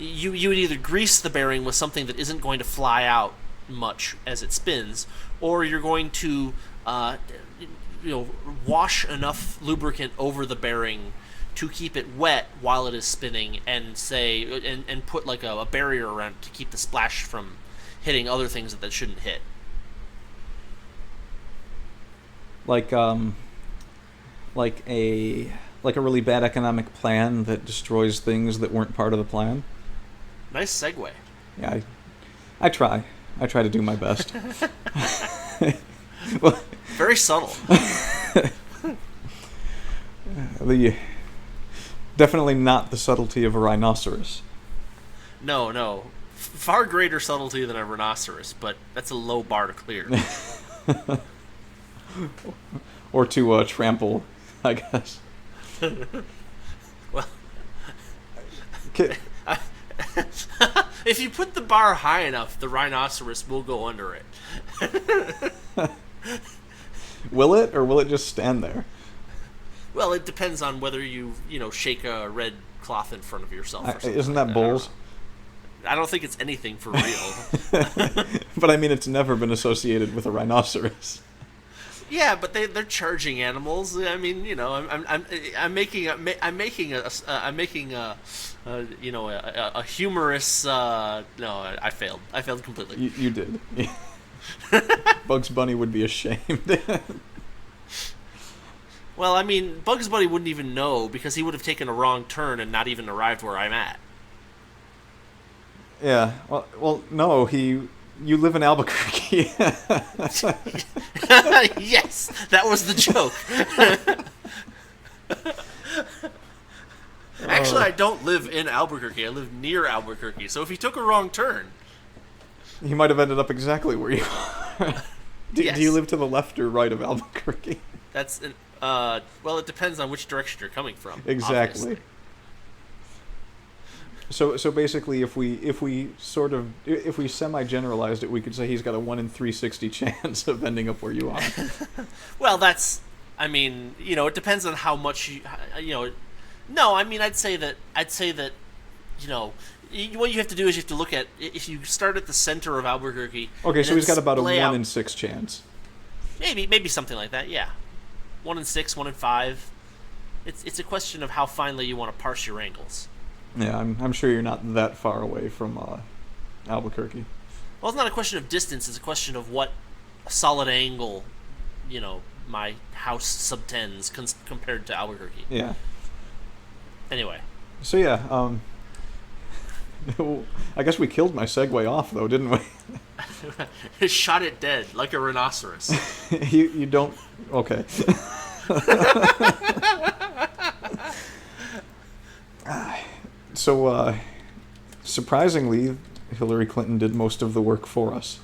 you would either grease the bearing with something that isn't going to fly out much as it spins, or you're going to wash enough lubricant over the bearing to keep it wet while it is spinning, and put like a barrier around it to keep the splash from hitting other things that shouldn't hit. Like a really bad economic plan that destroys things that weren't part of the plan. Nice segue. Yeah, I try. I try to do my best. Well, very subtle. Definitely not the subtlety of a rhinoceros. No. Far greater subtlety than a rhinoceros, but that's a low bar to clear. Or to trample, I guess. Well, if you put the bar high enough, the rhinoceros will go under it. Will it, or will it just stand there? Well, it depends on whether you shake a red cloth in front of yourself. Or something isn't that bulls? I don't think it's anything for real. But I mean, it's never been associated with a rhinoceros. Yeah, but they're charging animals. I mean, I'm making a humorous. No, I failed. I failed completely. You did. Bugs Bunny would be ashamed. Well, I mean, Bugs Bunny wouldn't even know because he would have taken a wrong turn and not even arrived where I'm at. Yeah. Well, no. You live in Albuquerque. Yes, that was the joke. Actually, I don't live in Albuquerque. I live near Albuquerque. So if he took a wrong turn, he might have ended up exactly where you are. Yes. Do you live to the left or right of Albuquerque? That's well, it depends on which direction you're coming from. Exactly. Obviously. So basically, if we semi-generalized it, we could say he's got a 1 in 360 chance of ending up where you are. Well, I mean, it depends on how much No, I mean, I'd say that what you have to do is you have to look at, if you start at the center of Albuquerque. Okay, so he's got about a 1 out, in 6 chance. Maybe something like that. Yeah, 1 in 6, 1 in 5. It's a question of how finely you want to parse your angles. Yeah, I'm sure you're not that far away from Albuquerque. Well, it's not a question of distance. It's a question of what solid angle, my house subtends compared to Albuquerque. Yeah. Anyway. So yeah, I guess we killed my segue off though, didn't we? Shot it dead like a rhinoceros. You don't. Okay. So, surprisingly, Hillary Clinton did most of the work for us.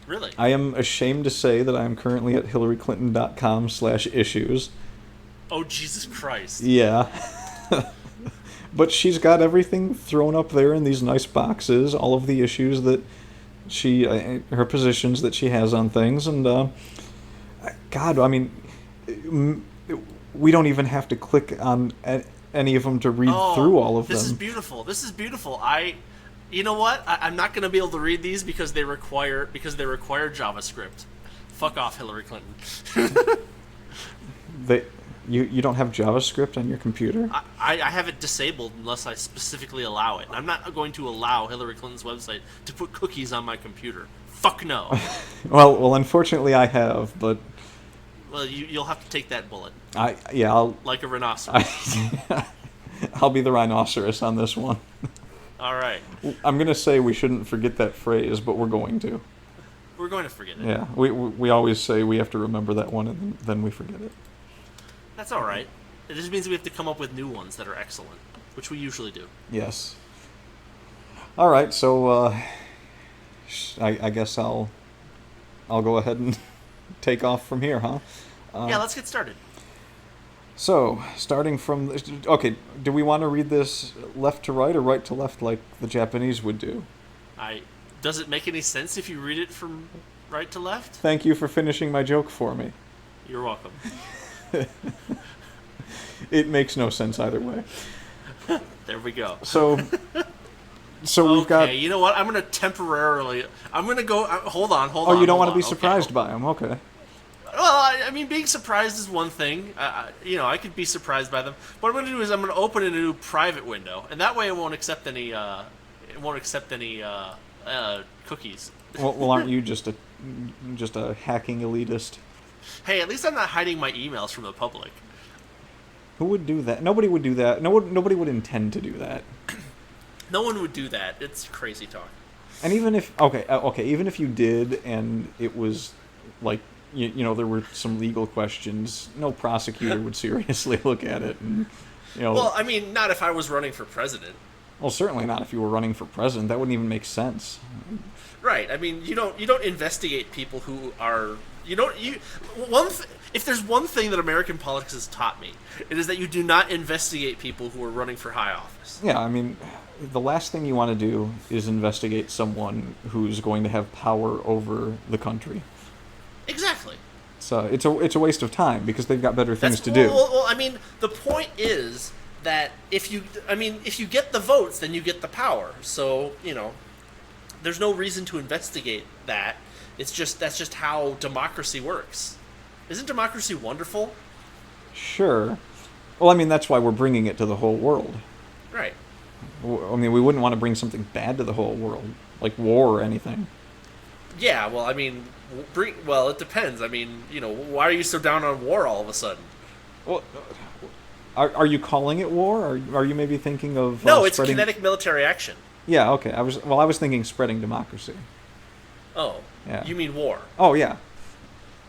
Really? I am ashamed to say that I am currently at hillaryclinton.com/issues. Oh, Jesus Christ. Yeah. But she's got everything thrown up there in these nice boxes, all of the issues that her positions that she has on things, and, God, I mean, we don't even have to click on any of them to read through all of them. This is beautiful. You know what? I'm not going to be able to read these because they require JavaScript. Fuck off, Hillary Clinton. You don't have JavaScript on your computer? I have it disabled unless I specifically allow it. I'm not going to allow Hillary Clinton's website to put cookies on my computer. Fuck no. Well, unfortunately I have, but... Well, you'll have to take that bullet. I'll... Like a rhinoceros. I'll be the rhinoceros on this one. All right. I'm going to say we shouldn't forget that phrase, but we're going to. We're going to forget it. Yeah, we always say we have to remember that one, and then we forget it. That's all right. It just means we have to come up with new ones that are excellent, which we usually do. Yes. All right, so I guess I'll go ahead and take off from here, huh? Yeah, let's get started. So, starting from... Okay, do we want to read this left to right or right to left like the Japanese would do? Does it make any sense if you read it from right to left? Thank you for finishing my joke for me. You're welcome. It makes no sense either way. There we go. So, So we've got. Okay, you know what? I'm gonna temporarily. I'm gonna go. Hold Oh, on, you don't hold want to on. be Okay. surprised by them. Okay. Well, I mean, being surprised is one thing. I could be surprised by them. What I'm going to do is I'm going to open a new private window, and that way it won't accept any. It won't accept any cookies. Well, aren't you just a hacking elitist? Hey, at least I'm not hiding my emails from the public. Who would do that? Nobody would do that. Nobody would intend to do that. No one would do that. It's crazy talk. And even if even if you did, and it was like there were some legal questions, no prosecutor would seriously look at it, and Well, I mean, not if I was running for president. well, certainly not if you were running for president. That wouldn't even make sense. Right. I mean, you don't investigate people who are you don't you one th- if there's one thing that American politics has taught me, it is that you do not investigate people who are running for high office. Yeah, I mean, the last thing you want to do is investigate someone who's going to have power over the country. Exactly. So it's a waste of time because they've got better things to do. Well, I mean, the point is that if you get the votes, then you get the power. So there's no reason to investigate that. That's just how democracy works. Isn't democracy wonderful? Sure. Well, I mean, that's why we're bringing it to the whole world. Right. I mean, we wouldn't want to bring something bad to the whole world, like war or anything. Yeah. Well, I mean, it depends. I mean, why are you so down on war all of a sudden? Well, are you calling it war? Or are you maybe thinking of No, it's spreading... kinetic military action. Yeah. Okay. I was thinking spreading democracy. Oh. Yeah. You mean war? Oh yeah.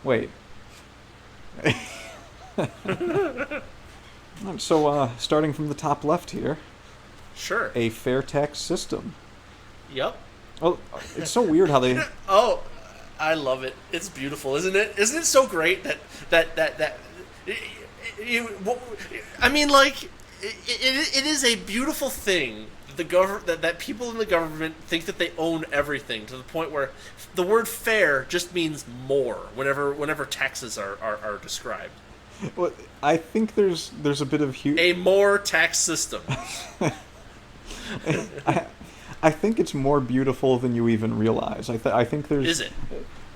Wait. So, starting from the top left here, Sure. a fair tax system. Yep. Well, it's so weird how they. Oh, I love it. It's beautiful, isn't it? Isn't it so great that you? I mean, like, it is a beautiful thing that people in the government think that they own everything to the point where the word fair just means more whenever taxes are described. Well, I think there's a bit of A more tax system. I think it's more beautiful than you even realize. I think there's. Is it?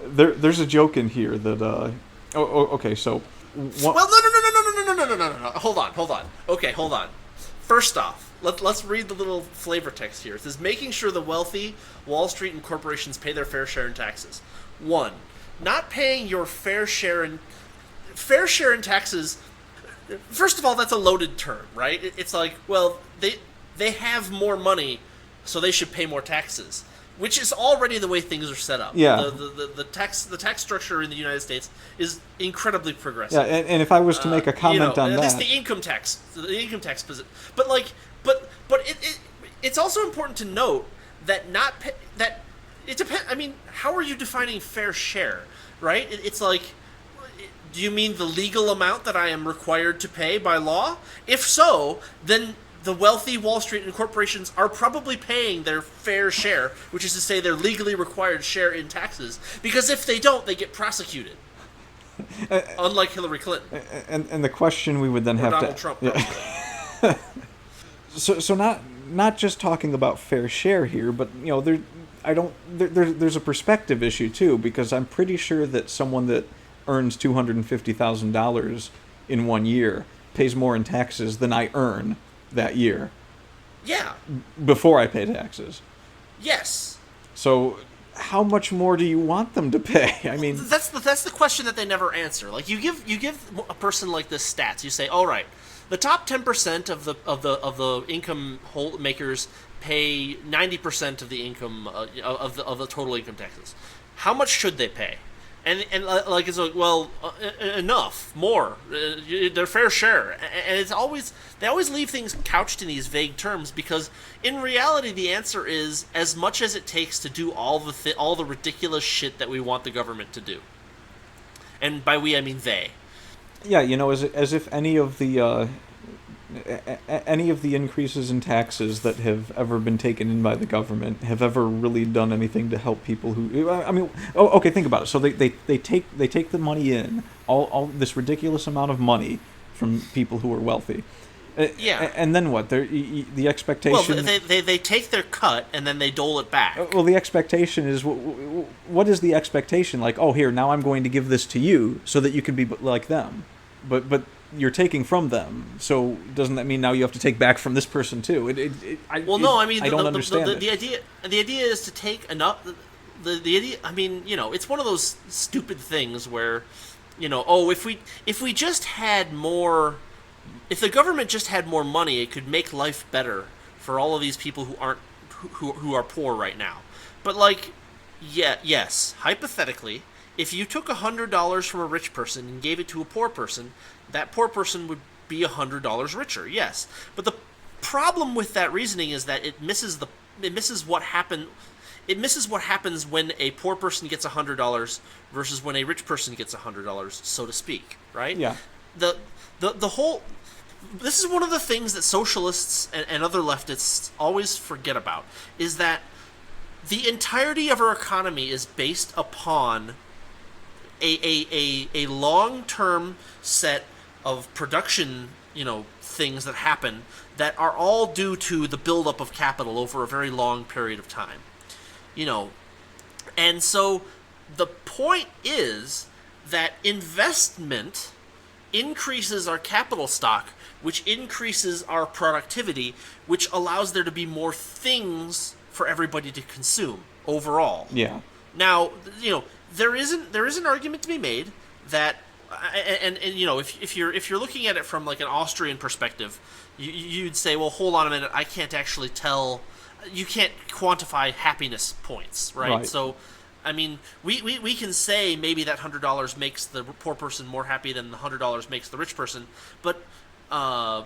There's a joke in here that. Okay. So. Well, no. Hold on. Okay, hold on. First off, let's read the little flavor text here. It says, making sure the wealthy, Wall Street, and corporations pay their fair share in taxes. 1. Not paying your fair share in taxes. First of all, that's a loaded term, right? It's like, well, they have more money, so they should pay more taxes, which is already the way things are set up. Yeah. The tax structure in the United States is incredibly progressive. Yeah, and if I was to make a comment on that, it's the income tax, position. But it's also important to note that that it depends. I mean, how are you defining fair share, right? It's like, do you mean the legal amount that I am required to pay by law? If so, then the wealthy, Wall Street, and corporations are probably paying their fair share, which is to say their legally required share in taxes, because if they don't, they get prosecuted. Unlike Hillary Clinton. And the question we would then or have Donald to... Trump. Yeah. So not just talking about fair share here, but there's a perspective issue too, because I'm pretty sure that someone that earns $250,000 in 1 year pays more in taxes than I earn that year. Yeah. Before I pay taxes. Yes. So how much more do you want them to pay? I mean, that's the question that they never answer. Like, you give a person like this stats. You say, all right, the top 10% of the income makers pay 90% of the income of the total income taxes. How much should they pay? And like, it's like, well, enough, more, their fair share, and they always leave things couched in these vague terms, because in reality the answer is as much as it takes to do all the ridiculous shit that we want the government to do, and by we I mean they. Yeah, as if any of the increases in taxes that have ever been taken in by the government have ever really done anything to help people who... I mean, okay, think about it. So they take the money in, all this ridiculous amount of money from people who are wealthy, Yeah. And then what? The Well, expectation. they take their cut and then they dole it back. Well, the expectation is what is the expectation? Like, oh, here now I'm going to give this to you so that you can be like them, but you're taking from them. So doesn't that mean now you have to take back from this person too? No, I mean I don't understand it. the idea is to take enough. The idea, I mean, it's one of those stupid things where, if we just had more, if the government just had more money, it could make life better for all of these people who are poor right now. But like, yes, hypothetically, if you took $100 from a rich person and gave it to a poor person, that poor person would be $100 richer. Yes, but the problem with that reasoning is that it misses what happened. It misses what happens when a poor person gets $100 versus when a rich person gets $100, so to speak. Right? Yeah. The whole. This is one of the things that socialists and other leftists always forget about, is that the entirety of our economy is based upon a long-term set of production, things that happen that are all due to the buildup of capital over a very long period of time. And so the point is that investment increases our capital stock, which increases our productivity, which allows there to be more things for everybody to consume overall. Yeah. Now, there is an argument to be made that, and if you're looking at it from like an Austrian perspective, you'd say, well, hold on a minute, I can't actually tell. You can't quantify happiness points, right? So, I mean, we can say maybe that $100 makes the poor person more happy than the $100 makes the rich person, but an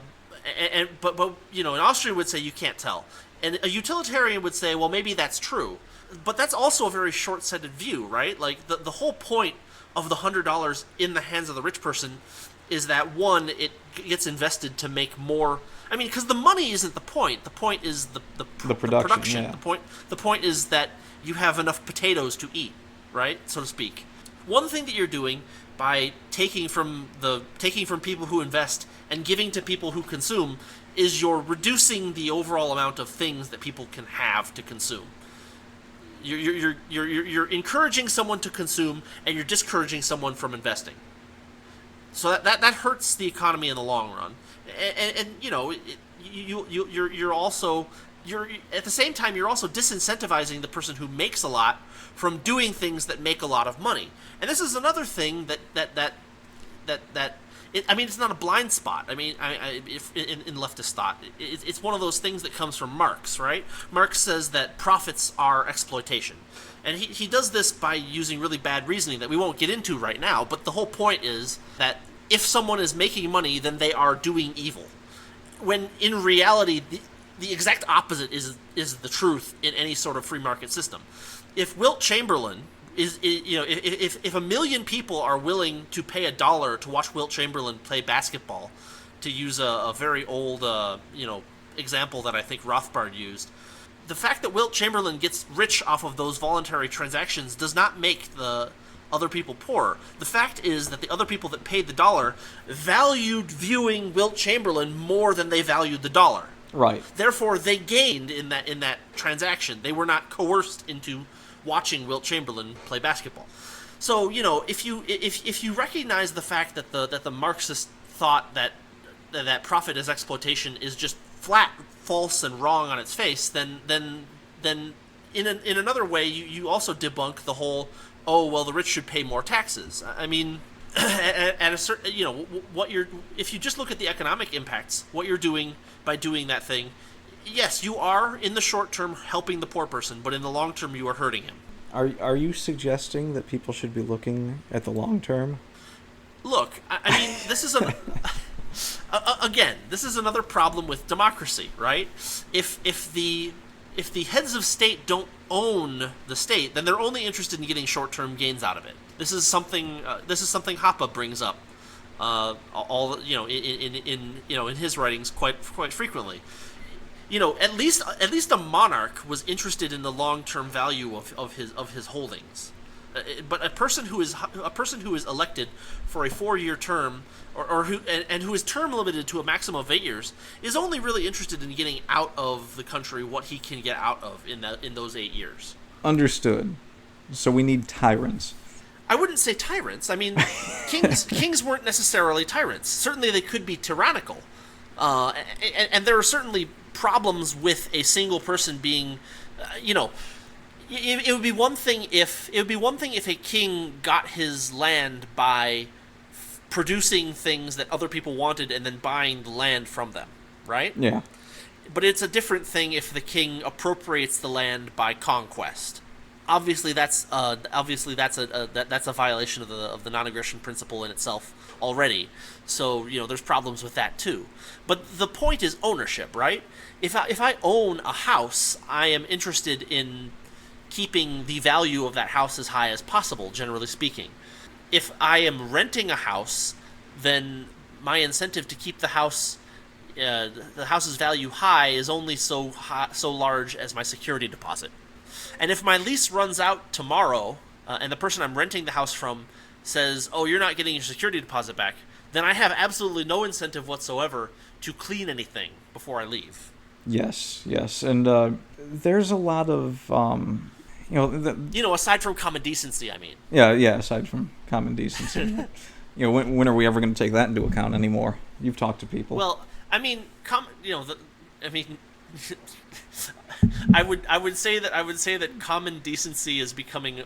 Austrian would say you can't tell, and a utilitarian would say, well, maybe that's true, but that's also a very short-sighted view, right? Like the whole point of the $100 in the hands of the rich person is that, one, it gets invested to make more. I mean, because the money isn't the point. The point is the production. Yeah. The point is that you have enough potatoes to eat, right, so to speak. One thing that you're doing by taking from people who invest and giving to people who consume is you're reducing the overall amount of things that people can have to consume. You're encouraging someone to consume, and you're discouraging someone from investing. So that hurts the economy in the long run, and you're also at the same time you're also disincentivizing the person who makes a lot from doing things that make a lot of money. And this is another thing that it's not a blind spot. I mean, if in leftist thought, it's one of those things that comes from Marx, right? Marx says that profits are exploitation. And he does this by using really bad reasoning that we won't get into right now, but the whole point is that if someone is making money, then they are doing evil. When in reality, the exact opposite is the truth in any sort of free market system. If Wilt Chamberlain if 1 million people are willing to pay $1 to watch Wilt Chamberlain play basketball, to use a very old example that I think Rothbard used, the fact that Wilt Chamberlain gets rich off of those voluntary transactions does not make the other people poorer. The fact is that the other people that paid the $1 valued viewing Wilt Chamberlain more than they valued the $1. Right. Therefore, they gained in that transaction. They were not coerced into watching Wilt Chamberlain play basketball. So, if you recognize the fact that the Marxist thought that profit as exploitation is just flat false and wrong on its face, then in another way you also debunk the whole, oh well, the rich should pay more taxes. I mean, at a certain, if you just look at the economic impacts, what you're doing by doing that thing, yes, you are in the short term helping the poor person, but in the long term you are hurting him. Are you suggesting that people should be looking at the long term? Look, I mean, this is again, this is another problem with democracy, right? If the heads of state don't own the state, then they're only interested in getting short-term gains out of it. This is something Hoppe brings up, in his writings quite frequently. At least a monarch was interested in the long-term value of his holdings. But a person who is elected for a 4-year term, or who and who is term limited to a maximum of 8 years, is only really interested in getting out of the country what he can get out of in those 8 years. Understood. So we need tyrants. I wouldn't say tyrants. I mean, kings weren't necessarily tyrants. Certainly, they could be tyrannical, and there are certainly problems with a single person being, It would be one thing if a king got his land by producing things that other people wanted and then buying the land from them, right? Yeah. But it's a different thing if the king appropriates the land by conquest. Obviously, that's a violation of the non-aggression principle in itself already. So there's problems with that too. But the point is ownership, right? If I own a house, I am interested in keeping the value of that house as high as possible, generally speaking. If I am renting a house, then my incentive to keep the house's value high is only so large as my security deposit. And if my lease runs out tomorrow, and the person I'm renting the house from says, "Oh, you're not getting your security deposit back," then I have absolutely no incentive whatsoever to clean anything before I leave. Yes, and there's a lot of aside from common decency, I mean. Yeah. Aside from common decency, when are we ever going to take that into account anymore? You've talked to people. Well, I mean, I would say that common decency is becoming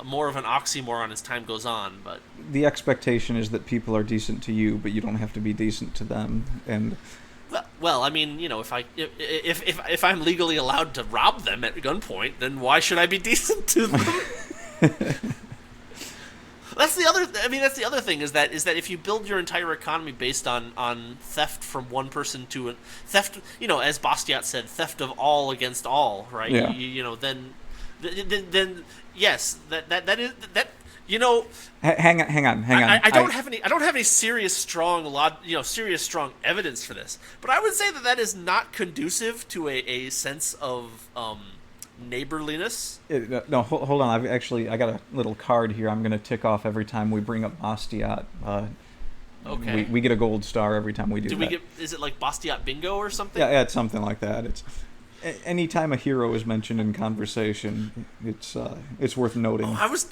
more of an oxymoron as time goes on. But the expectation is that people are decent to you, but you don't have to be decent to them, and. Well, I mean, if I'm legally allowed to rob them at gunpoint, then why should I be decent to them? That's the other thing is that if you build your entire economy based on theft from one person to theft, as Bastiat said, theft of all against all, right? Yeah. Then yes, that is. Hang on. I don't have any serious strong evidence for this, but I would say that is not conducive to a sense of neighborliness. No, hold on. I got a little card here. I'm going to tick off every time we bring up Bastiat. Okay. We get a gold star every time we do that. Is it like Bastiat bingo or something? Yeah, it's something like that. It's anytime a hero is mentioned in conversation, it's worth noting. I was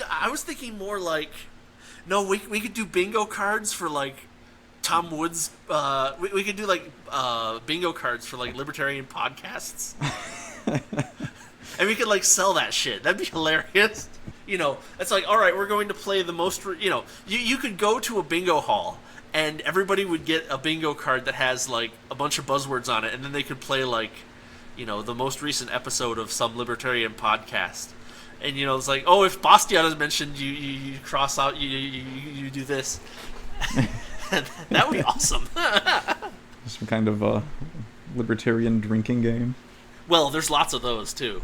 thinking more like, no, we could do bingo cards for like Tom Woods. We could do like bingo cards for like libertarian podcasts, and we could like sell that shit. That'd be hilarious. It's like, all right, we're going to play the most. You could go to a bingo hall and everybody would get a bingo card that has like a bunch of buzzwords on it, and then they could play like, the most recent episode of some libertarian podcast. And, it's like, oh, if Bastiat is mentioned, you cross out, you do this. That would be awesome. Some kind of libertarian drinking game. Well, there's lots of those, too.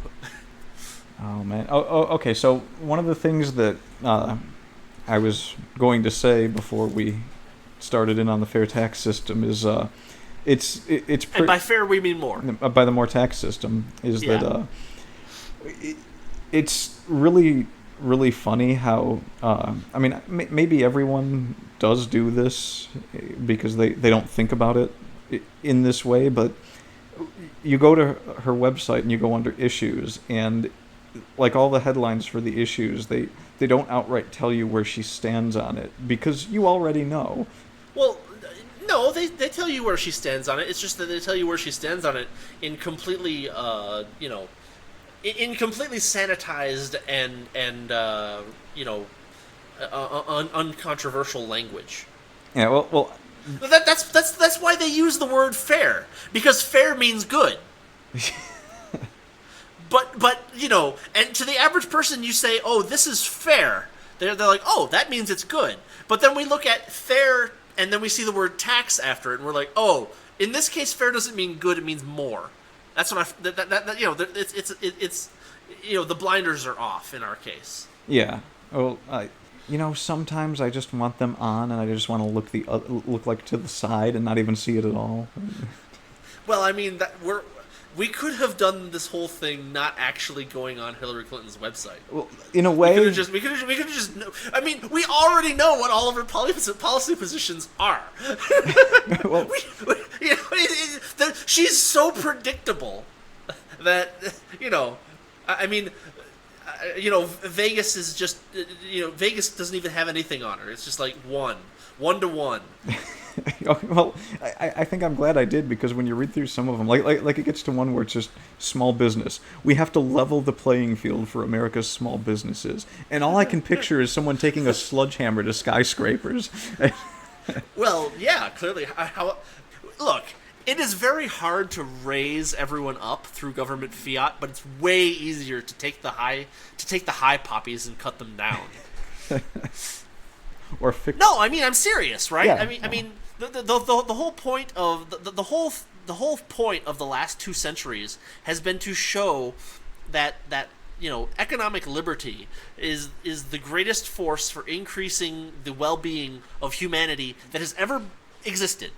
Oh, man. Okay, so one of the things that I was going to say before we started in on the fair tax system is... and by fair we mean more. By the more tax system is that it's really, really funny how maybe everyone does do this because they don't think about it in this way, but you go to her website and you go under issues, and like all the headlines for the issues, they don't outright tell you where she stands on it because you already know. Well, no, they tell you where she stands on it. It's just that they tell you where she stands on it in completely, in completely sanitized and uncontroversial language. Yeah, well. That's why they use the word fair, because fair means good. but and to the average person, you say, "Oh, this is fair." They're like, "Oh, that means it's good." But then we look at fair. And then we see the word tax after it, and we're like, "Oh, in this case, fair doesn't mean good; it means more." That's what it's the blinders are off in our case. Yeah. Well, sometimes I just want them on, and I just want to look like to the side and not even see it at all. Well, I mean, we could have done this whole thing not actually going on Hillary Clinton's website. Well, in a way, We could have just. I mean, we already know what all of her policy positions are. well, She's so predictable that I mean, Vegas is just Vegas doesn't even have anything on her. It's just like 1-1. well, I think I'm glad I did, because when you read through some of them, like it gets to one where it's just small business. We have to level the playing field for America's small businesses, and all I can picture is someone taking a sledgehammer to skyscrapers. Well, yeah, clearly. Look, it is very hard to raise everyone up through government fiat, but it's way easier to take the high poppies and cut them down. Or fix. No, I mean, I'm serious, right? Yeah, I mean, the whole point of the whole point of the last 2 centuries has been to show that economic liberty is the greatest force for increasing the well-being of humanity that has ever existed.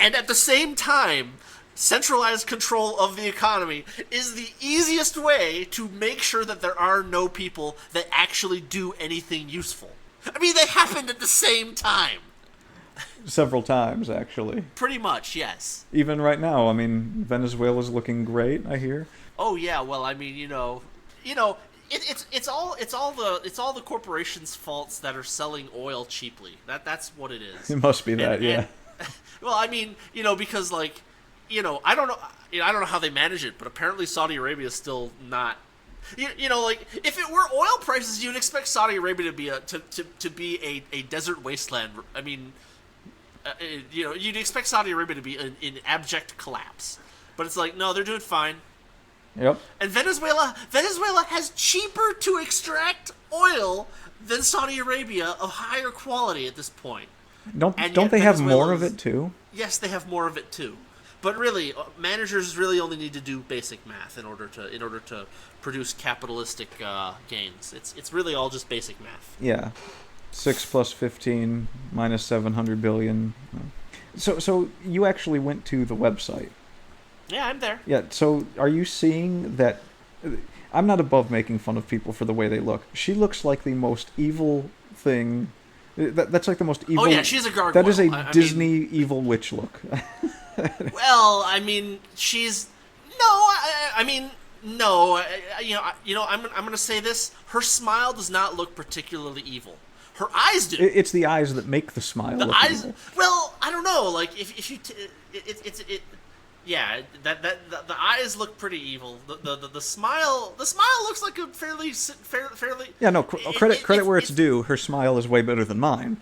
And at the same time, centralized control of the economy is the easiest way to make sure that there are no people that actually do anything useful. I mean, they happened at the same time. Several times, actually. Pretty much, yes. Even right now, I mean, Venezuela's looking great, I hear. Oh yeah, well, I mean, it's all the corporations' faults that are selling oil cheaply. That's what it is. It must be that, yeah. Well, I mean, because I don't know how they manage it, but apparently Saudi Arabia is still not. Like, if it were oil prices, you'd expect Saudi Arabia to be a desert wasteland. I mean, you'd expect Saudi Arabia to be in abject collapse, but it's like, no, they're doing fine. Yep. And Venezuela has cheaper to extract oil than Saudi Arabia of higher quality at this point. Don't they have more of it too? Yes, they have more of it too. But really, managers really only need to do basic math in order to produce capitalistic gains. It's really all just basic math. Yeah, 6 plus 15 minus 700 billion. So you actually went to the website. Yeah, I'm there. Yeah. So are you seeing that? I'm not above making fun of people for the way they look. She looks like the most evil thing. That's like the most evil. Oh yeah, she's a gargoyle. That is a Disney evil witch look. Well, I mean, she's no. I mean, no. I'm going to say this. Her smile does not look particularly evil. Her eyes do. It's the eyes that make the smile. The look eyes. evil. Well, I don't know. Like if you, yeah. The eyes look pretty evil. The smile looks like a fairly. Yeah. No. Credit where it's due. Her smile is way better than mine.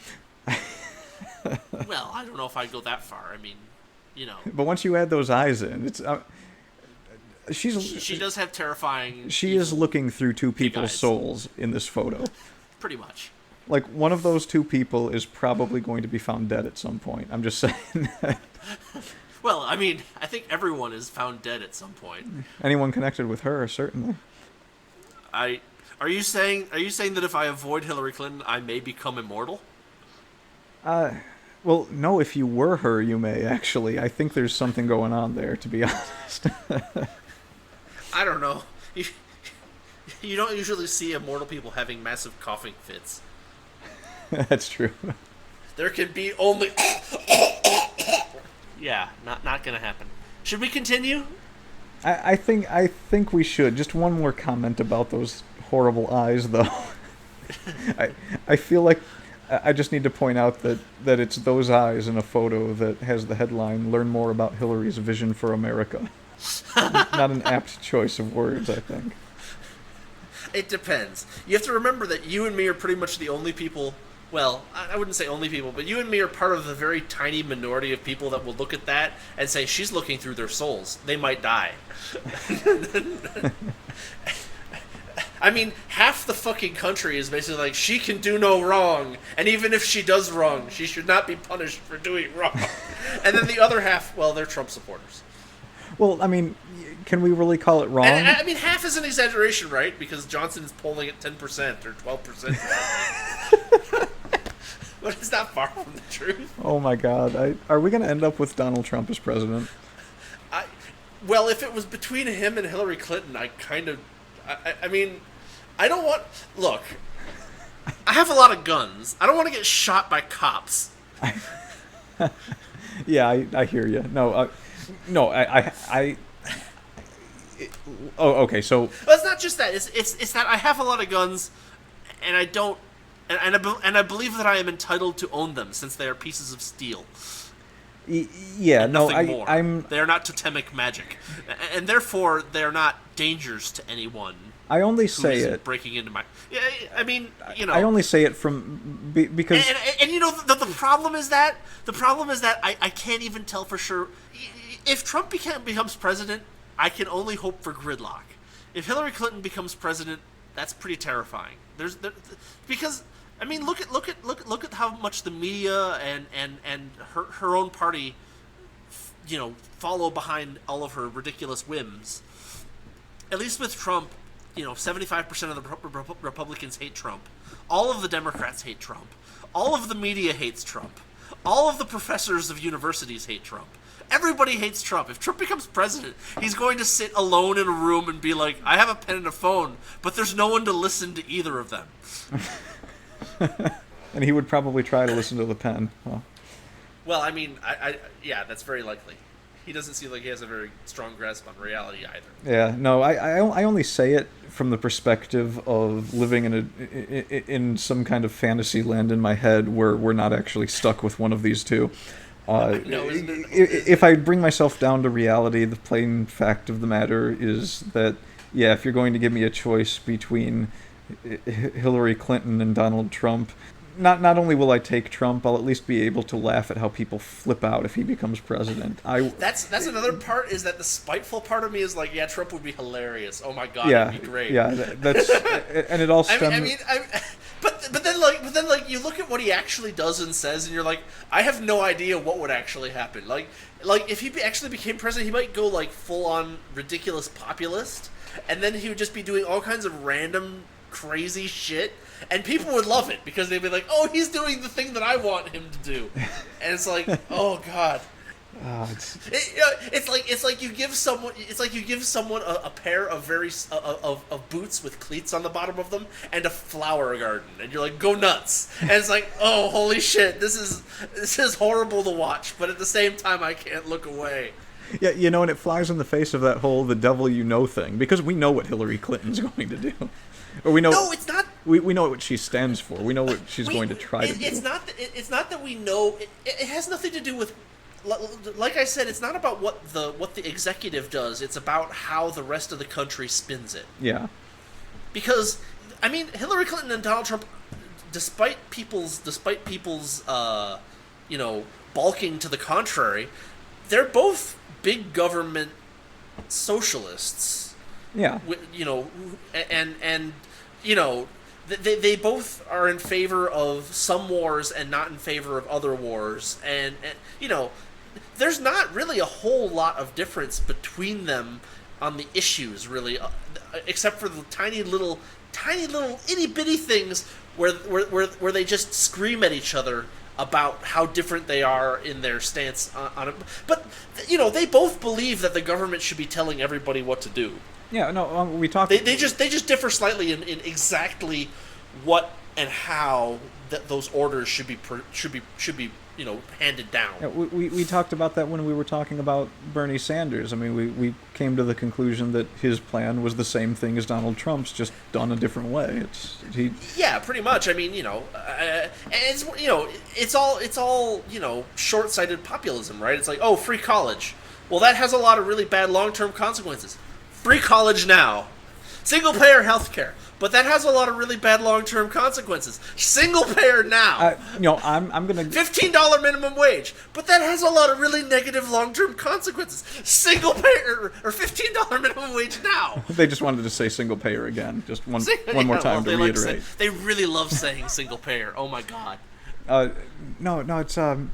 Well, I don't know if I'd go that far. I mean. But once you add those eyes in, it's she does have terrifying. She is looking through two people's souls in this photo. Pretty much. Like, one of those two people is probably going to be found dead at some point. I'm just saying that. Well, I mean, I think everyone is found dead at some point. Anyone connected with her, certainly. Are you saying that if I avoid Hillary Clinton, I may become immortal? Well, no, if you were her, you may, actually. I think there's something going on there, to be honest. I don't know. You don't usually see immortal people having massive coughing fits. That's true. There can be only... Yeah, not gonna happen. Should we continue? I think we should. Just one more comment about those horrible eyes, though. I feel like I just need to point out that it's those eyes in a photo that has the headline, "Learn more about Hillary's vision for America." Not an apt choice of words, I think. It depends. You have to remember that you and me are pretty much the only people... Well, I wouldn't say only people, but you and me are part of the very tiny minority of people that will look at that and say, she's looking through their souls. They might die. I mean, half the fucking country is basically like, she can do no wrong, and even if she does wrong, she should not be punished for doing wrong. And then the other half, well, they're Trump supporters. Well, I mean, can we really call it wrong? And, I mean, half is an exaggeration, right? Because Johnson's polling at 10% or 12%. But it's not far from the truth. Oh my God! Are we going to end up with Donald Trump as president? Well, if it was between him and Hillary Clinton, I mean, I don't want. Look, I have a lot of guns. I don't want to get shot by cops. Yeah, I hear you. No, no, oh, okay. So But it's not just that. It's that I have a lot of guns, and I don't, and I believe that I am entitled to own them since they are pieces of steel. yeah, And no, nothing more. I'm. They are not totemic magic, and therefore they are not dangers to anyone I only who say isn't it. breaking into my. Yeah, I mean, you know. I only say it from because And you know the problem is that I can't even tell for sure if Trump becomes president. I can only hope for gridlock. If Hillary Clinton becomes president, that's pretty terrifying. Because I mean look at how much the media and her own party, you know, follow behind all of her ridiculous whims. At least with Trump, you know, 75% of the Republicans hate Trump. All of the Democrats hate Trump. All of the media hates Trump. All of the professors of universities hate Trump. Everybody hates Trump. If Trump becomes president, he's going to sit alone in a room and be like, I have a pen and a phone, but there's no one to listen to either of them. and he would probably try to listen to the pen. Well, I mean, yeah, that's very likely. He doesn't seem like he has a very strong grasp on reality either. Yeah, no, I only say it from the perspective of living in some kind of fantasy land in my head where we're not actually stuck with one of these two. No, if I bring myself down to reality, the plain fact of the matter is that, yeah, if you're going to give me a choice between Hillary Clinton and Donald Trump, not only will I take Trump, I'll at least be able to laugh at how people flip out if he becomes president. That's another part, is that the spiteful part of me is like, yeah, Trump would be hilarious. Oh my god, yeah, it'd be great. Yeah, that's and it all stems. But then you look at what he actually does and says, and you're like, I have no idea what would actually happen. Like if he actually became president, he might go like full on ridiculous populist, and then he would just be doing all kinds of random crazy shit, and people would love it because they'd be like, oh, he's doing the thing that I want him to do, and it's like, oh god. It's like you give someone a pair of of boots with cleats on the bottom of them and a flower garden, and you're like, go nuts, and it's like, oh, holy shit, this is horrible to watch, but at the same time I can't look away. Yeah, you know, and it flies in the face of that whole the devil you know thing, because we know what Hillary Clinton's going to do. Or we know. No, it's not. We know what she stands for. We know what she's going to try to do. It's not that we know. It has nothing to do with. Like I said, it's not about what the executive does. It's about how the rest of the country spins it. Yeah. Because, I mean, Hillary Clinton and Donald Trump, despite people's you know, balking to the contrary, they're both big government socialists. Yeah. You know, and you know, they both are in favor of some wars and not in favor of other wars, and you know, there's not really a whole lot of difference between them on the issues, really, except for the tiny little itty bitty things where they just scream at each other about how different they are in their stance on it. But you know, they both believe that the government should be telling everybody what to do. Yeah, no, we talked. They just differ slightly in exactly what and how those orders should be you know, handed down. Yeah, we talked about that when we were talking about Bernie Sanders. I mean, we came to the conclusion that his plan was the same thing as Donald Trump's, just done a different way. Yeah, pretty much. I mean, you know, it's, you know, it's all you know, short-sighted populism, right? It's like, oh, free college. Well, that has a lot of really bad long-term consequences. Free college now. Single-payer healthcare. But that has a lot of really bad long-term consequences. Single-payer now. You know, I'm gonna $15 minimum wage. But that has a lot of really negative long-term consequences. Single-payer or $15 minimum wage now. They just wanted to say single-payer again, just one more time to reiterate. They really love saying single-payer. Oh my god. No, it's I'm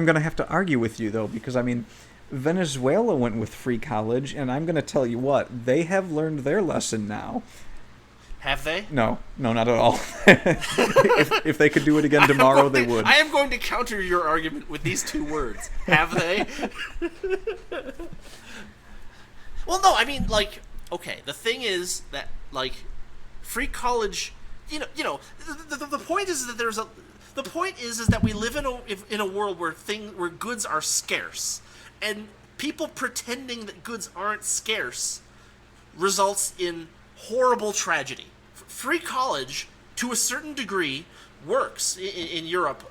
gonna have to argue with you though, because I mean, Venezuela went with free college, and I'm going to tell you what, they have learned their lesson now. Have they? No, not at all. If they could do it again tomorrow, they would. I am going to counter your argument with these two words. Have they? Well, no, I mean, like, okay, the thing is that, like, free college, the point is that the point is that we live in a world where goods are scarce, and people pretending that goods aren't scarce results in horrible tragedy. Free college, to a certain degree, works in Europe.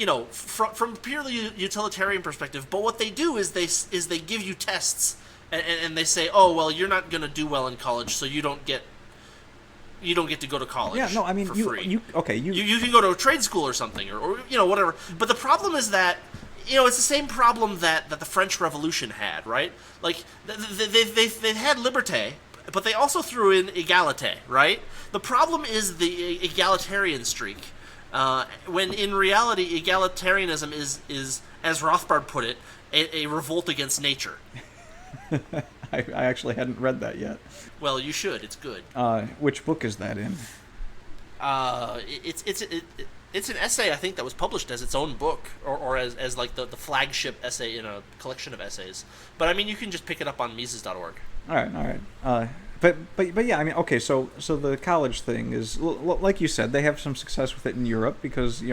From purely utilitarian perspective. But what they do is they give you tests, and they say, oh well, you're not going to do well in college, so you don't get to go to college. Yeah, no, I mean, for you free. you can go to a trade school or something, or whatever. But the problem is that it's the same problem that the French Revolution had, right? Like they had liberté, but they also threw in égalité, right? The problem is the egalitarian streak, when in reality egalitarianism is as Rothbard put it, a revolt against nature. I actually hadn't read that yet. Well, you should. It's good. Which book is that in? It's an essay, I think, that was published as its own book, or as like the flagship essay in a collection of essays. But I mean, you can just pick it up on Mises.org. All right. But yeah, I mean, okay, so the college thing is, like you said, they have some success with it in Europe because if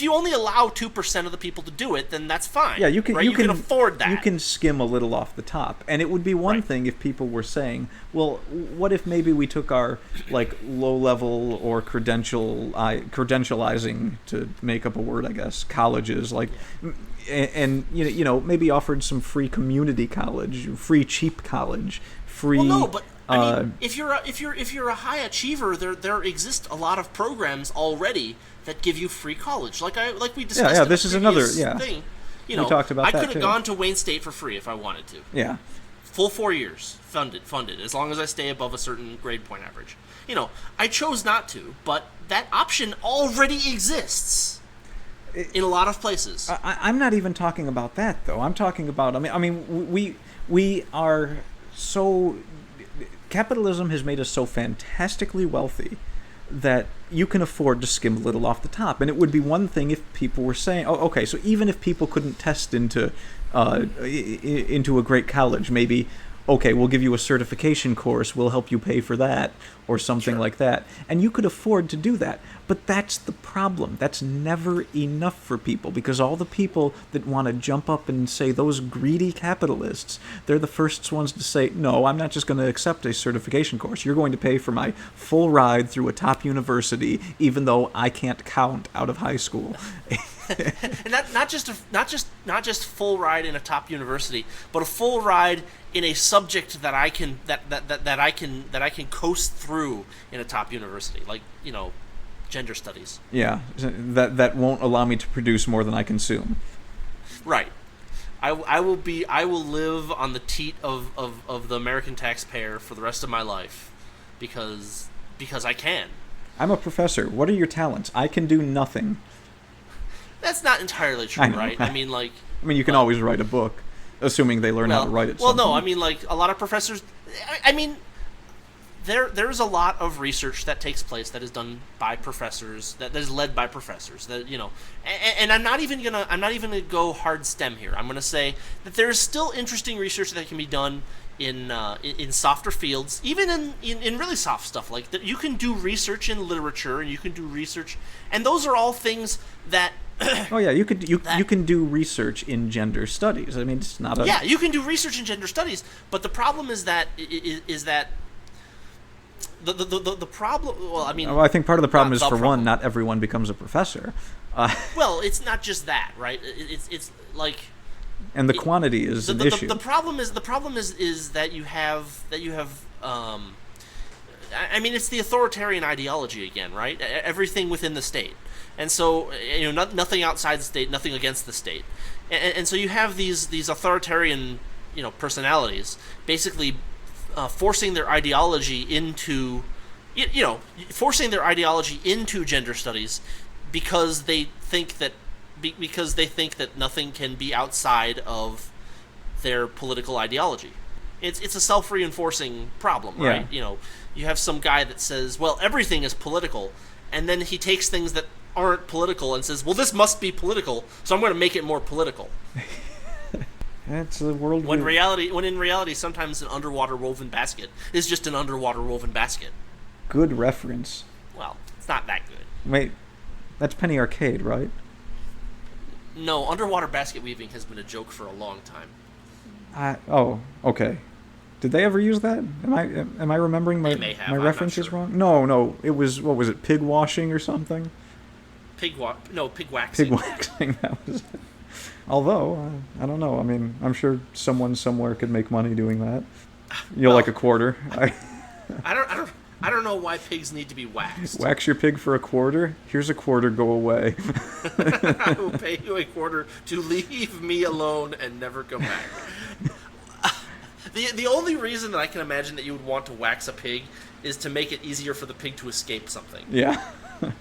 you only allow 2% of the people to do it, then that's fine. Yeah, you can afford that. You can skim a little off the top, and it would be one thing if people were saying, well, what if maybe we took our like low level or credentializing, to make up a word, I guess, colleges, like. Yeah. And maybe offered some free community college, free cheap college, free. Well, no, but I mean, if you're a high achiever, there exist a lot of programs already that give you free college. Like we discussed. Yeah. This is another thing. We talked about that. I could have gone to Wayne State for free if I wanted to. Yeah. Full 4 years, funded, as long as I stay above a certain grade point average. I chose not to, but that option already exists. In a lot of places. I'm not even talking about that, though. I'm talking about. I mean, we are so. Capitalism has made us so fantastically wealthy that you can afford to skim a little off the top. And it would be one thing if people were saying, "Oh, okay." So even if people couldn't test into a great college, maybe. Okay, we'll give you a certification course, we'll help you pay for that, or something like that. And you could afford to do that. But that's the problem. That's never enough for people, because all the people that want to jump up and say, those greedy capitalists, they're the first ones to say, no, I'm not just going to accept a certification course. You're going to pay for my full ride through a top university, even though I can't count out of high school. And not just full ride in a top university, but a full ride in a subject that I can coast through in a top university, like gender studies. Yeah, that won't allow me to produce more than I consume. Right. I will live on the teat of the American taxpayer for the rest of my life, because I can. I'm a professor. What are your talents? I can do nothing. That's not entirely true, right? I mean, you can always write a book, assuming they learn how to write it. Well, no, I mean, like, a lot of professors. I mean, there's a lot of research that takes place that is done by professors, that is led by professors. That and I'm not even gonna go hard STEM here. I'm gonna say that there is still interesting research that can be done in softer fields, even in really soft stuff, like that. You can do research in literature, and you can do research, and those are all things that. Oh yeah, you can do research in gender studies. I mean, it's not a. Yeah, you can do research in gender studies, but the problem is that the problem. Well, I mean, I think part of the problem is, for one, not everyone becomes a professor. Well, it's not just that, right? It's like. And the quantity is an issue. The problem is that you have. I mean, it's the authoritarian ideology again, right? Everything within the state. And so, nothing outside the state, nothing against the state. And so you have these authoritarian, personalities basically forcing their ideology into, forcing their ideology into gender studies because they think that nothing can be outside of their political ideology. It's a self-reinforcing problem, Yeah. right? You have some guy that says, well, everything is political, and then he takes things that aren't political and says, well, this must be political, so I'm going to make it more political. It's a world. When in reality, sometimes an underwater woven basket is just an underwater woven basket. Good reference. Well, it's not that good. Wait, that's Penny Arcade, right? No, underwater basket weaving has been a joke for a long time. Oh, okay. Did they ever use that? Am I remembering my They may have, my I'm references not sure. wrong? No. It was, what was it? Pig washing or something? Pig waxing. Pig waxing. That was it. Although I don't know. I mean, I'm sure someone somewhere could make money doing that. Like a quarter. I don't know why pigs need to be waxed. Wax your pig for a quarter. Here's a quarter. Go away. I will pay you a quarter to leave me alone and never come back. The only reason that I can imagine that you would want to wax a pig is to make it easier for the pig to escape something. Yeah.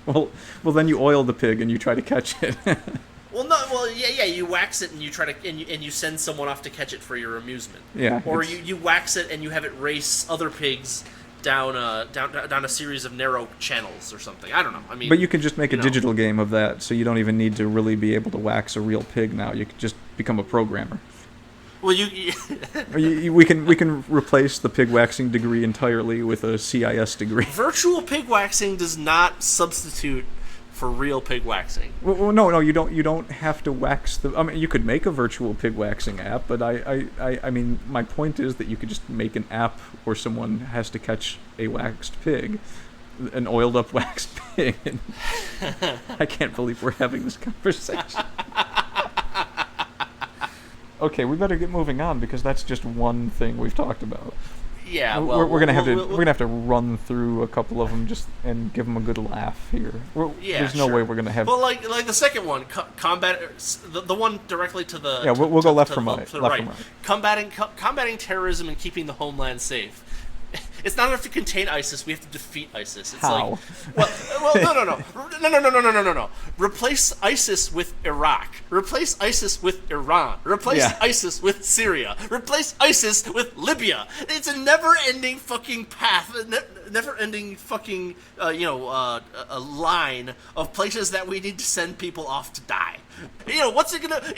Well, then you oil the pig and you try to catch it. Yeah. You wax it and you try to and you send someone off to catch it for your amusement. Yeah. Or you wax it and you have it race other pigs down a series of narrow channels or something. I don't know. I mean, but you can just make a digital game of that, so you don't even need to really be able to wax a real pig now. You can just become a programmer. Well, we can replace the pig waxing degree entirely with a CIS degree. Virtual pig waxing does not substitute for real pig waxing. Well, no, you don't have to wax the. I mean, you could make a virtual pig waxing app, but I mean, my point is that you could just make an app where someone has to catch a waxed pig, an oiled up waxed pig. I can't believe we're having this conversation. Okay, we better get moving on because that's just one thing we've talked about. Yeah, well, we're gonna have to run through a couple of them and give them a good laugh here. There's no way we're gonna have. Well, like the second one, combat the one directly to the. Yeah, we'll go left from right. Combating terrorism and keeping the homeland safe. It's not enough to contain ISIS. We have to defeat ISIS. It's How? No. Replace ISIS with Iraq. Replace ISIS with Iran. Replace ISIS with Syria. Replace ISIS with Libya. It's a never-ending fucking path. Never-ending fucking a line of places that we need to send people off to die. What's it gonna? And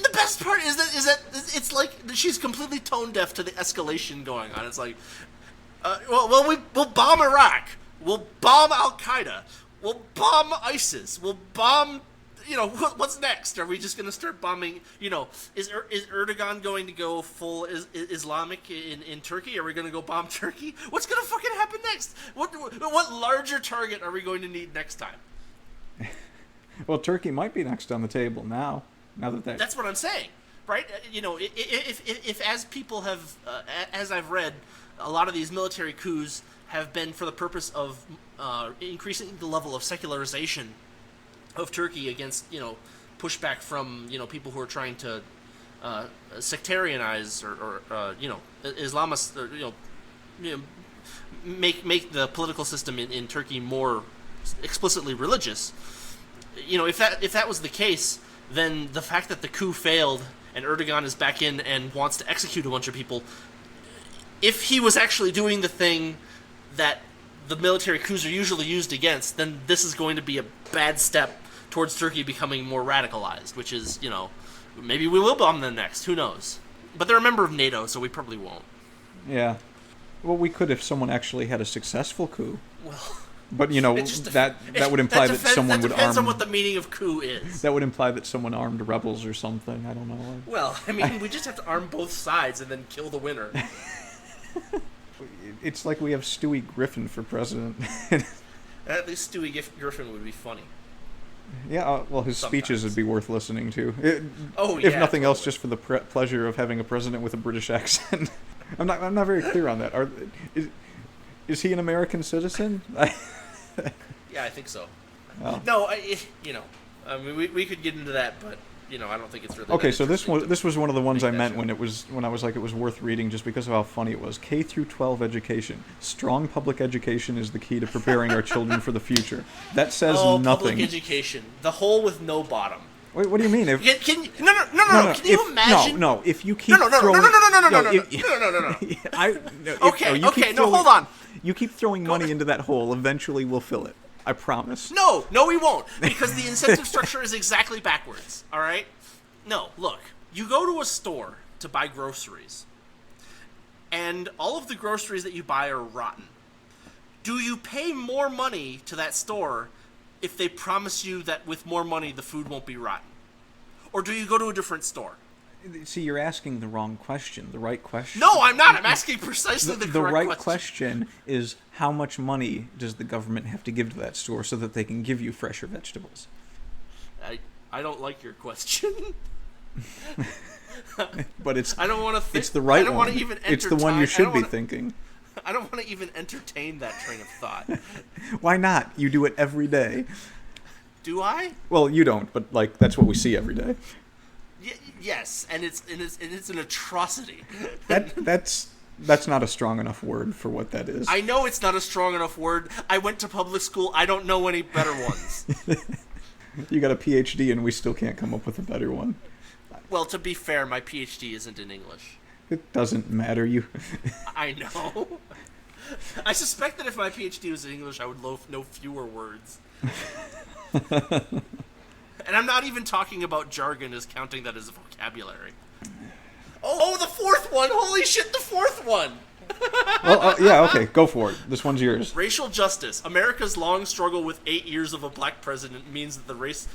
the best part is that it's like she's completely tone deaf to the escalation going on. It's like, we'll bomb Iraq. We'll bomb Al Qaeda. We'll bomb ISIS. We'll bomb. What's next? Are we just going to start bombing? Is Erdogan going to go full Islamic in Turkey? Are we going to go bomb Turkey? What's going to fucking happen next? What larger target are we going to need next time? Well, Turkey might be next on the table now. That's what I'm saying, right? If as people have, as I've read, a lot of these military coups have been for the purpose of increasing the level of secularization of Turkey against pushback from people who are trying to sectarianize or Islamist make the political system in Turkey more explicitly religious. If that was the case, then the fact that the coup failed and Erdogan is back in and wants to execute a bunch of people, if he was actually doing the thing that the military coups are usually used against, then this is going to be a bad step towards Turkey becoming more radicalized, which is, maybe we will bomb them next. Who knows? But they're a member of NATO, so we probably won't. Yeah. Well, we could if someone actually had a successful coup. Well... But that would imply that someone would arm. Depends on what the meaning of coup is. That would imply that someone armed rebels or something. I don't know. Well, I mean, we just have to arm both sides and then kill the winner. It's like we have Stewie Griffin for president. At least Stewie Griffin would be funny. Yeah, well, his speeches would be worth listening to. If nothing else, just for the pleasure of having a president with a British accent. I'm not very clear on that. Is he an American citizen? Yeah, I think so. Oh. No, we could get into that, but I don't think it's really. Okay, so this was one of the ones I meant when I was like it was worth reading just because of how funny it was. K through 12 education, strong public education is the key to preparing our children for the future. That says nothing. Public education, the hole with no bottom. Wait, what do you mean? If No. Can you imagine? No. If you keep No. Okay. No, hold on. You keep throwing money into that hole. Eventually, we'll fill it. I promise. No, we won't, because the incentive structure is exactly backwards. All right? No, look. You go to a store to buy groceries, and all of the groceries that you buy are rotten. Do you pay more money to that store if they promise you that with more money the food won't be rotten? Or do you go to a different store? See, you're asking the wrong question. The right question... No, I'm not. I'm asking precisely the correct question. The right question is, how much money does the government have to give to that store so that they can give you fresher vegetables? I don't like your question. But it's... I don't want to think... It's the right one. I don't want to even entertain... It's the one you should be thinking. I don't want to even entertain that train of thought. Why not? You do it every day. Do I? Well, you don't, but like that's what we see every day. Yes, and it's an atrocity. That's not a strong enough word for what that is. I know it's not a strong enough word. I went to public school. I don't know any better ones. You got a PhD and we still can't come up with a better one. Well, to be fair, my PhD isn't in English. It doesn't matter. I know. I suspect that if my PhD was in English, I would know fewer words. And I'm not even talking about jargon as counting that as a vocabulary. Oh, the fourth one! Holy shit, the fourth one! Well, yeah, okay, go for it. This one's yours. Racial justice. America's long struggle with 8 years of a black president means that the race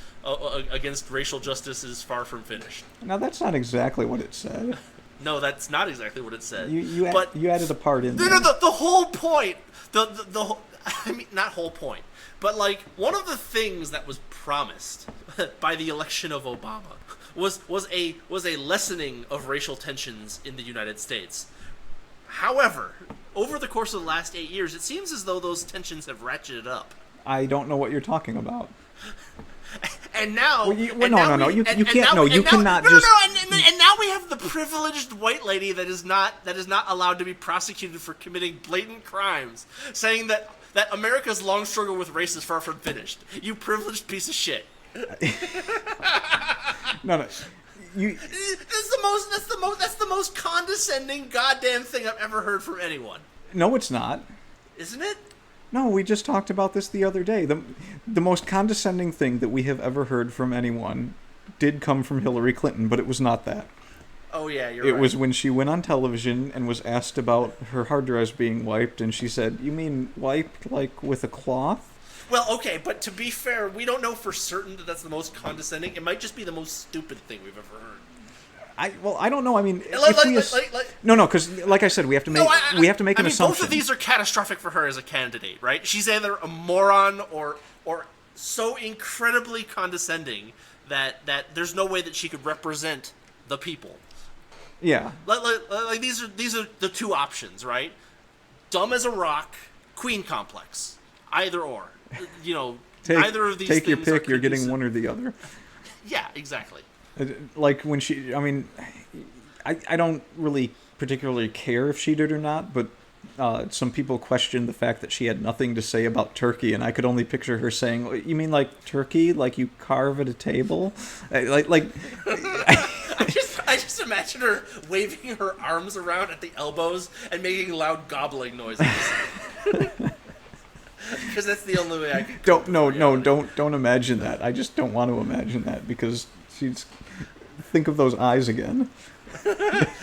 against racial justice is far from finished. Now, that's not exactly what it said. No, that's not exactly what it said. You added a part in there. No, the whole point. I mean, not whole point, but like one of the things that was promised by the election of Obama was a lessening of racial tensions in the United States. However, over the course of the last 8 years, it seems as though those tensions have ratcheted up. I don't know what you're talking about. And now, you cannot just. And now we have the privileged white lady that is not allowed to be prosecuted for committing blatant crimes, saying that America's long struggle with race is far from finished. You privileged piece of shit. No. That's the most condescending goddamn thing I've ever heard from anyone. No, it's not. Isn't it? No, we just talked about this the other day. The most condescending thing that we have ever heard from anyone did come from Hillary Clinton, but it was not that. Oh, yeah, you're right. It was when she went on television and was asked about her hard drives being wiped, and she said, "You mean wiped, like, with a cloth?" Well, okay, but to be fair, we don't know for certain that that's the most condescending. It might just be the most stupid thing we've ever heard. I don't know. I mean, no, because like I said, we have to make an assumption. Both of these are catastrophic for her as a candidate, right? She's either a moron or so incredibly condescending that there's no way that she could represent the people. Yeah. Like these are the two options, right? Dumb as a rock, queen complex, either or. You know, either of these. Take your things pick. You're getting one or the other. Yeah, exactly. Like when she, I mean, I don't really particularly care if she did or not, but some people questioned the fact that she had nothing to say about turkey, and I could only picture her saying, "You mean like turkey, like you carve at a table?" I just imagine her waving her arms around at the elbows and making loud gobbling noises. Because that's the only way I can. Don't imagine that. I just don't want to imagine that because she's. Think of those eyes again. But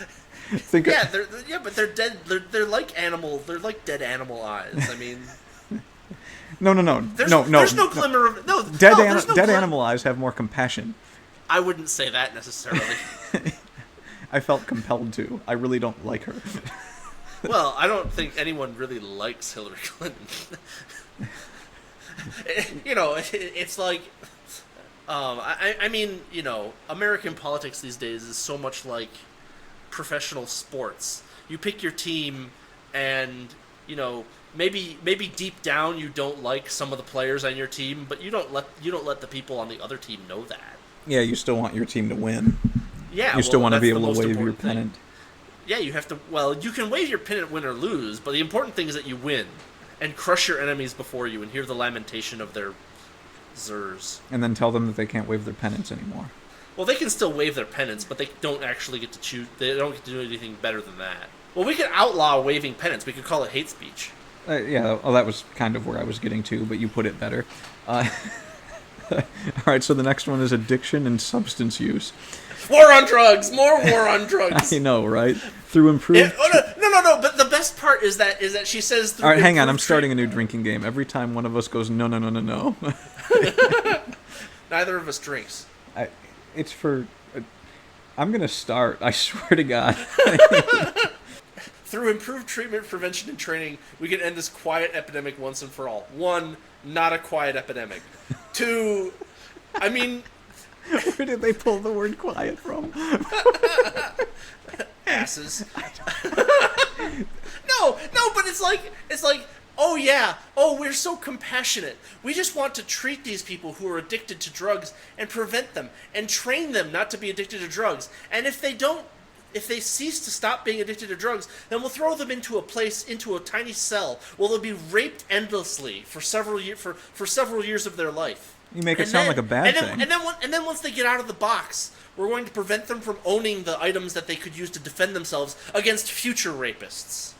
they're dead. They're like animal. They're like dead animal eyes. I mean. No. There's no glimmer of no. Dead animal eyes have more compassion. I wouldn't say that necessarily. I felt compelled to. I really don't like her. Well, I don't think anyone really likes Hillary Clinton. It's like, I mean, American politics these days is so much like professional sports. You pick your team, and maybe deep down you don't like some of the players on your team, but you don't let the people on the other team know that. Yeah, you still want your team to win. Yeah, you still want to be able to wave your pennant. Yeah, you have to. Well, you can wave your pennant, win or lose, but the important thing is that you win and crush your enemies before you and hear the lamentation of their Zers. And then tell them that they can't waive their penance anymore. Well, they can still waive their penance, but they don't actually get to choose. They don't get to do anything better than that. Well, we could outlaw waiving penance. We could call it hate speech. Yeah, well, that was kind of where I was getting to, but you put it better. All right, so the next one is addiction and substance use. War on drugs! More war on drugs! I know, right? Through improved... No, but the best part is that she says... All right, hang on, I'm starting a new drinking game. Every time one of us goes, no. Neither of us drinks. It's for... I'm going to start, I swear to God. Through improved treatment, prevention, and training, we can end this quiet epidemic once and for all. 1, not a quiet epidemic. 2, I mean... Where did they pull the word quiet from? Asses. No, but it's like, oh yeah, we're so compassionate. We just want to treat these people who are addicted to drugs and prevent them and train them not to be addicted to drugs. And if they cease to stop being addicted to drugs, then we'll throw them into a tiny cell where they'll be raped endlessly for several years of their life. You make it sound like a bad thing. And then once they get out of the box, we're going to prevent them from owning the items that they could use to defend themselves against future rapists.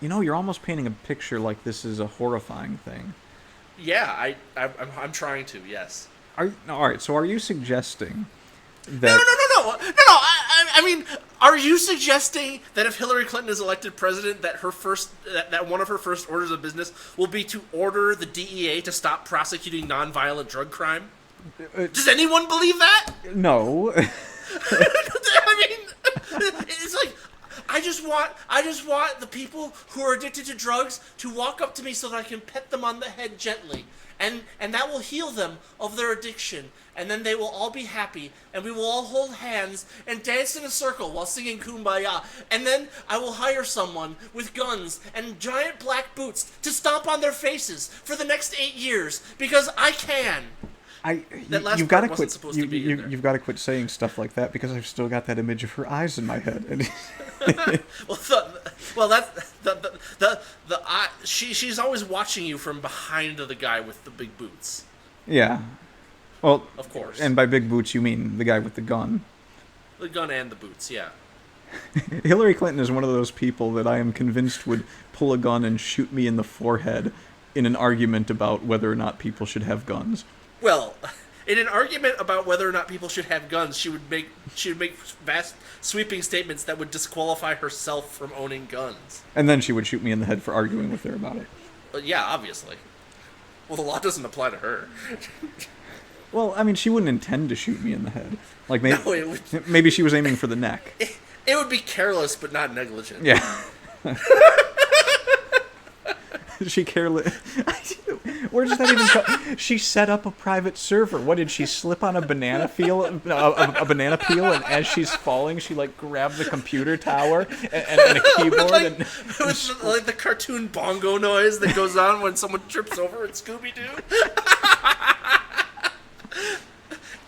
You know, you're almost painting a picture like this is a horrifying thing. Yeah, I'm trying to, yes. All right, so are you suggesting that... No. I mean, are you suggesting that if Hillary Clinton is elected president, that that one of her first orders of business will be to order the DEA to stop prosecuting nonviolent drug crime? Does anyone believe that? No. I mean, it's like, I just want the people who are addicted to drugs to walk up to me so that I can pet them on the head gently. And that will heal them of their addiction. And then they will all be happy. And we will all hold hands and dance in a circle while singing Kumbaya. And then I will hire someone with guns and giant black boots to stomp on their faces for the next 8 years. Because I can. You've got to quit. You've got to quit saying stuff like that because I've still got that image of her eyes in my head. She's always watching you from behind the guy with the big boots. Yeah, well, of course. And by big boots, you mean the guy with the gun. The gun and the boots, yeah. Hillary Clinton is one of those people that I am convinced would pull a gun and shoot me in the forehead in an argument about whether or not people should have guns. Well, in an argument about whether or not people should have guns, she would make vast, sweeping statements that would disqualify herself from owning guns. And then she would shoot me in the head for arguing with her about it. Yeah, obviously. Well, the law doesn't apply to her. Well, I mean, she wouldn't intend to shoot me in the head. Like maybe maybe she was aiming for the neck. It would be careless, but not negligent. Yeah. She careless. Where does that even come? She set up a private server. What did she slip on a banana peel? A banana peel, and as she's falling, she like grabbed the computer tower and a keyboard with like the cartoon bongo noise that goes on when someone trips over in Scooby Doo.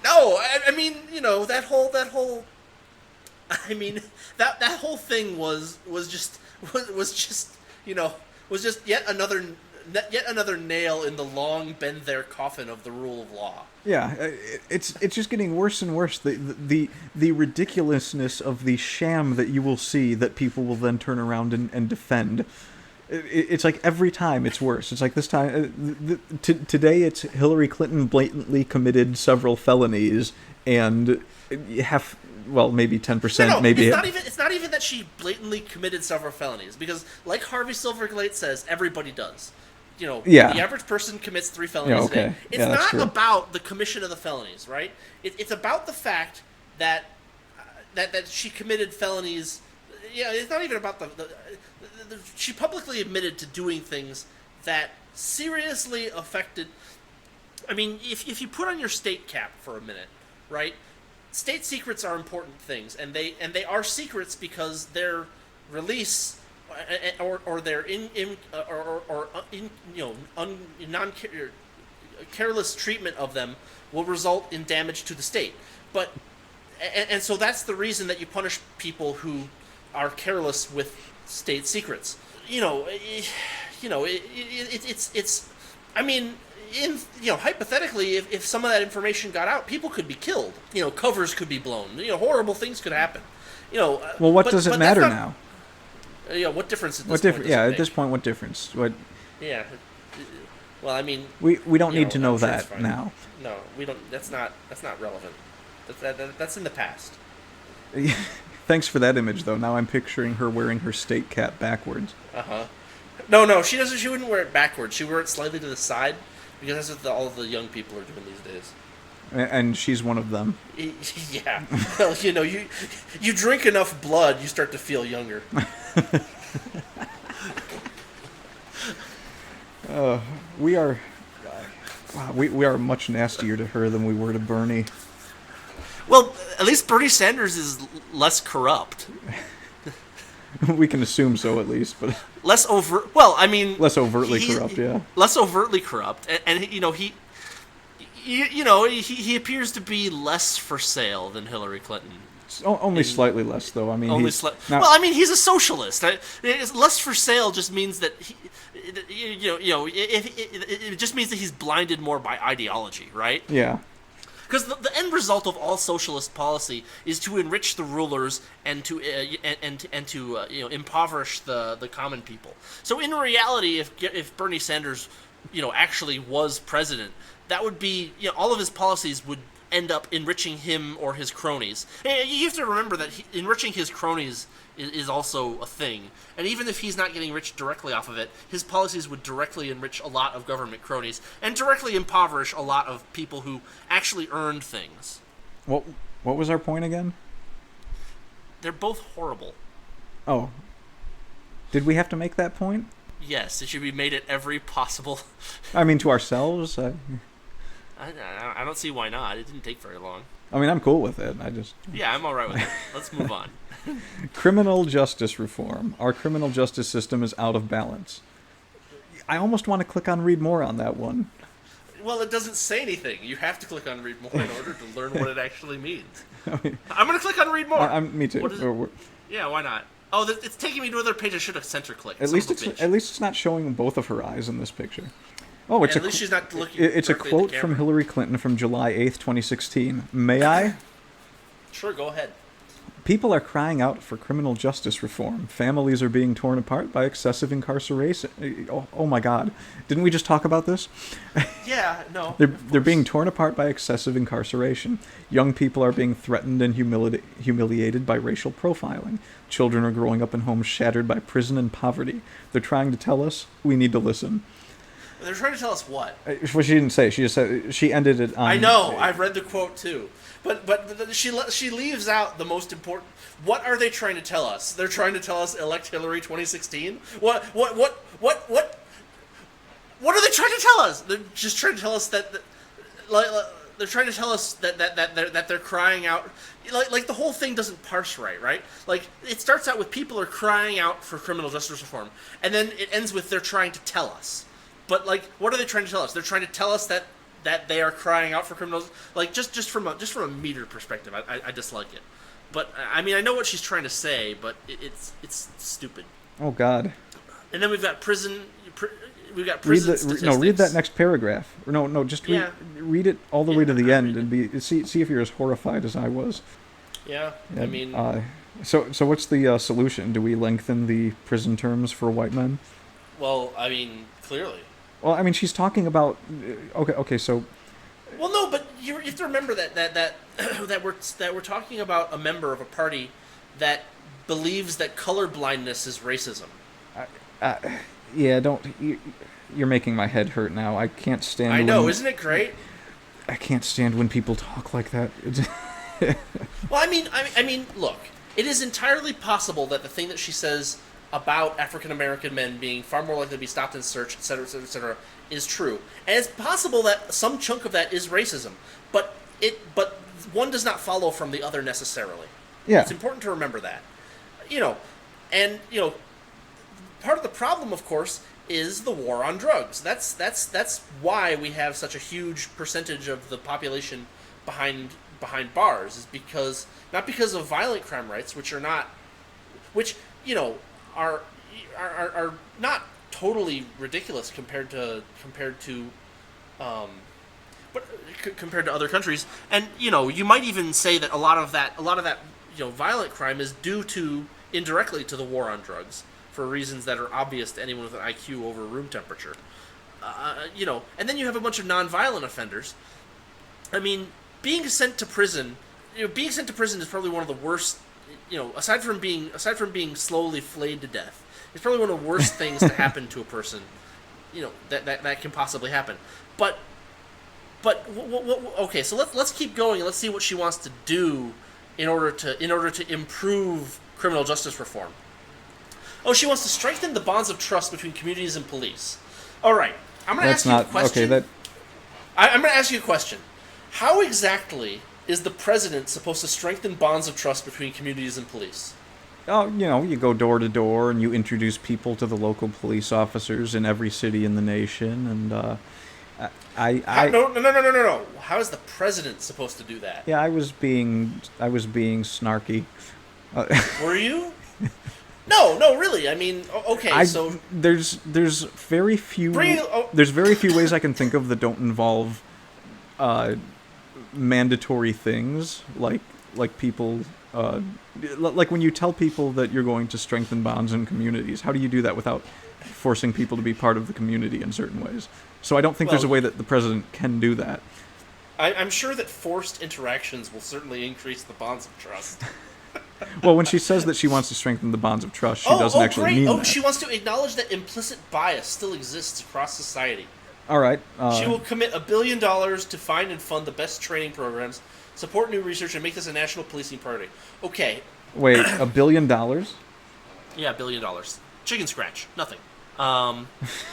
No, I mean, you know, that whole thing was just yet another nail in the long been there coffin of the rule of law. Yeah, it's just getting worse and worse. The ridiculousness of the sham that you will see that people will then turn around and defend. It's like every time it's worse. It's like this time today it's Hillary Clinton blatantly committed several felonies and maybe 10%. No, maybe it's not even that she blatantly committed several felonies, because like Harvey Silverglate says, everybody does. You know, yeah. The average person commits 3 felonies a day. It's not true. About the commission of the felonies, right? It's about the fact that she committed felonies. Yeah, it's not even about she publicly admitted to doing things that seriously affected. I mean, if you put on your state cap for a minute, right? State secrets are important things, and they are secrets because their release or their careless treatment of them will result in damage to the state. But and so that's the reason that you punish people who are careless with state secrets. It's. I mean, hypothetically, if some of that information got out, people could be killed. Covers could be blown. Horrible things could happen. Well, what but, does it but matter not, now? What difference at this What point difference? does Yeah, it at make? this point, what difference? What? Yeah. Well, I mean, we don't need to know I'm sure it's that fine. now. No, we don't. That's not relevant. That's in the past. Thanks for that image, though. Now I'm picturing her wearing her state cap backwards. No, she doesn't. She wouldn't wear it backwards. She wear it slightly to the side because that's what all of the young people are doing these days. And she's one of them. Yeah. Well, you drink enough blood, you start to feel younger. We are. We are much nastier to her than we were to Bernie. Well, at least Bernie Sanders is less corrupt. We can assume so, at least, but Less over. Well, I mean, less overtly corrupt. Yeah. Less overtly corrupt, and he appears to be less for sale than Hillary Clinton. Only slightly less, though. I mean, Only well, I mean, he's a socialist. Less for sale just means that it just means that he's blinded more by ideology, right? Yeah. Because the end result of all socialist policy is to enrich the rulers and to impoverish the common people. So in reality, if Bernie Sanders actually was president, that would be all of his policies would end up enriching him or his cronies. And you have to remember that enriching his cronies is also a thing. And even if he's not getting rich directly off of it, his policies would directly enrich a lot of government cronies and directly impoverish a lot of people who actually earned things. What was our point again? They're both horrible. Oh. Did we have to make that point? Yes, it should be made at every possible... I mean, to ourselves? I don't see why not. It didn't take very long. I mean, I'm cool with it. Yeah, I'm all right with it. Let's move on. Criminal justice reform. Our criminal justice system is out of balance. I almost want to click on read more on that one. Well, it doesn't say anything. You have to click on read more in order to learn what it actually means. I'm going to click on read more. Me too. Yeah, why not? Oh, it's taking me to another page. I should have center clicked. At least it's not showing both of her eyes in this picture. Oh, at least she's not looking. It's a quote from Hillary Clinton from July 8th, 2016. May I? Sure, go ahead. People are crying out for criminal justice reform. Families are being torn apart by excessive incarceration. Oh my God. Didn't we just talk about this? Yeah, no. They're being torn apart by excessive incarceration. Young people are being threatened and humiliated by racial profiling. Children are growing up in homes shattered by prison and poverty. They're trying to tell us we need to listen. They're trying to tell us what? Well, she didn't say. She just said she ended it on. I know. I've read the quote too, but she leaves out the most important. What are they trying to tell us? They're trying to tell us elect Hillary 2016. What are they trying to tell us? They're just trying to tell us that they're trying to tell us that they're crying out. Like the whole thing doesn't parse right? Like it starts out with people are crying out for criminal justice reform, and then it ends with they're trying to tell us. But like, what are they trying to tell us? They're trying to tell us that they are crying out for criminals. Like just from a meter perspective, I dislike it. But I mean, I know what she's trying to say, but it's stupid. Oh God. And then we've got prison. We've got prison statistics. Read that next paragraph. No, just read it all the way to the end and see if you're as horrified as I was. Yeah, I mean. So what's the solution? Do we lengthen the prison terms for white men? Well, I mean, clearly. Well, I mean, she's talking about. Okay, so. Well, no, but you have to remember that we're talking about a member of a party that believes that colorblindness is racism. Yeah, don't. You're making my head hurt now. I can't stand. I know, isn't it great? I can't stand when people talk like that. Well, I mean, look, it is entirely possible that the thing that she says about African American men being far more likely to be stopped and searched, etc., is true, and it's possible that some chunk of that is racism. But one does not follow from the other necessarily. Yeah, it's important to remember that. Part of the problem, of course, is the war on drugs. That's why we have such a huge percentage of the population behind bars, is because not because of violent crime rates, which are not are not totally ridiculous compared to but compared to other countries, and you might even say that a lot of that violent crime is due to indirectly to the war on drugs for reasons that are obvious to anyone with an IQ over room temperature. And then you have a bunch of non-violent offenders. I mean, being sent to prison, being sent to prison is probably one of the worst. Aside from being slowly flayed to death, it's probably one of the worst things to happen to a person. That can possibly happen. But okay, so let's keep going and let's see what she wants to do in order to improve criminal justice reform. Oh, she wants to strengthen the bonds of trust between communities and police. All right, I'm going to ask you a question. Okay, I'm going to ask you a question. How exactly is the president supposed to strengthen bonds of trust between communities and police? Oh, you go door to door and you introduce people to the local police officers in every city in the nation, and No. How is the president supposed to do that? Yeah, I was being snarky. Were you? No, really. I mean, okay, so there's very few ways I can think of that don't involve mandatory things like people like when you tell people that you're going to strengthen bonds in communities. How do you do that without forcing people to be part of the community in certain ways? So I don't think there's a way that the president can do that. I'm sure that forced interactions will certainly increase the bonds of trust. Well, when she says that she wants to strengthen the bonds of trust, she doesn't actually mean that. She wants to acknowledge that implicit bias still exists across society. All right. She will commit $1 billion to find and fund the best training programs, support new research, and make this a national policing priority. Okay. Wait, $1 billion? Yeah, $1 billion. Chicken scratch. Nothing.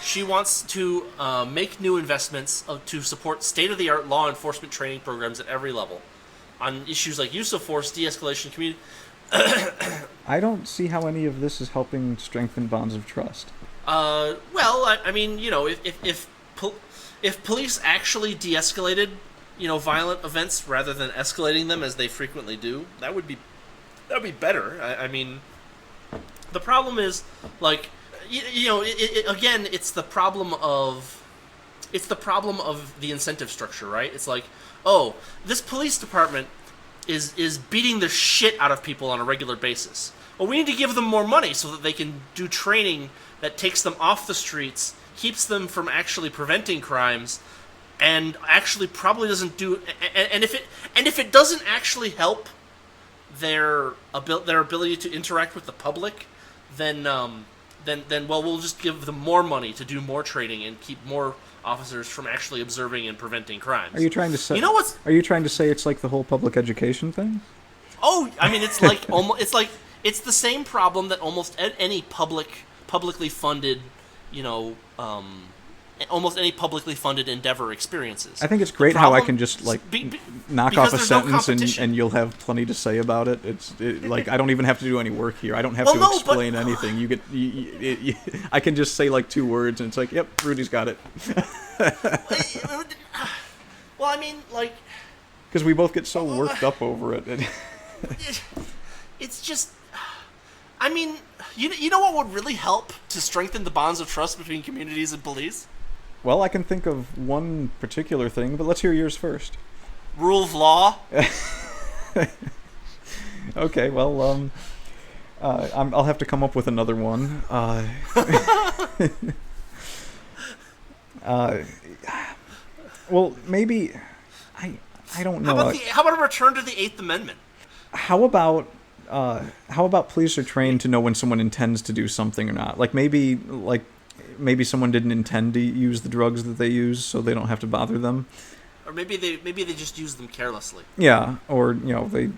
She wants to make new investments to support state-of-the-art law enforcement training programs at every level on issues like use of force, de-escalation, community. I don't see how any of this is helping strengthen bonds of trust. Well, I mean, if police actually de-escalated, violent events rather than escalating them as they frequently do, that would be better. I mean, the problem is again, it's the problem of the incentive structure, right? It's like, oh, this police department is beating the shit out of people on a regular basis. Well, we need to give them more money so that they can do training that takes them off the streets, keeps them from actually preventing crimes, and actually probably doesn't do. And if it doesn't actually help their ability to interact with the public, then we'll just give them more money to do more training and keep more officers from actually observing and preventing crimes. Are you trying to say? What's? Are you trying to say it's like the whole public education thing? Oh, I mean, it's like it's the same problem that almost any publicly funded, almost any publicly funded endeavor experiences. I think it's great how I can just knock off a sentence and you'll have plenty to say about it. Like I don't even have to do any work here. I don't have to explain anything. I can just say like 2 words and it's like, yep, Rudy's got it. Well, I mean, like, because we both get so worked up over it. It's just, I mean, you know what would really help to strengthen the bonds of trust between communities and police? Well, I can think of one particular thing, but let's hear yours first. Rule of law? Okay, well, I'll have to come up with another one. Well, maybe, I don't know. How about a return to the 8th Amendment? How about police are trained to know when someone intends to do something or not? Maybe someone didn't intend to use the drugs that they use, so they don't have to bother them. Or maybe they just use them carelessly. Yeah, or they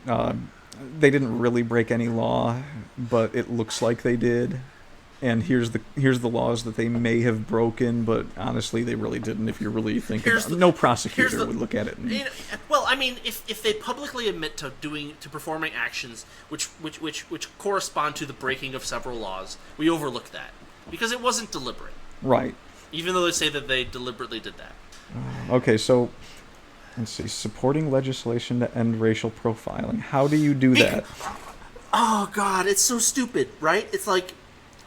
didn't really break any law, but it looks like they did. And here's the laws that they may have broken, but honestly they really didn't. If you're really thinking, no prosecutor would look at it. Well, I mean, if they publicly admit to performing actions which correspond to the breaking of several laws, we overlook that because it wasn't deliberate. Right. Even though they say that they deliberately did that. Okay, so let's see. Supporting legislation to end racial profiling. How do you do that? Oh God, it's so stupid, right? It's like,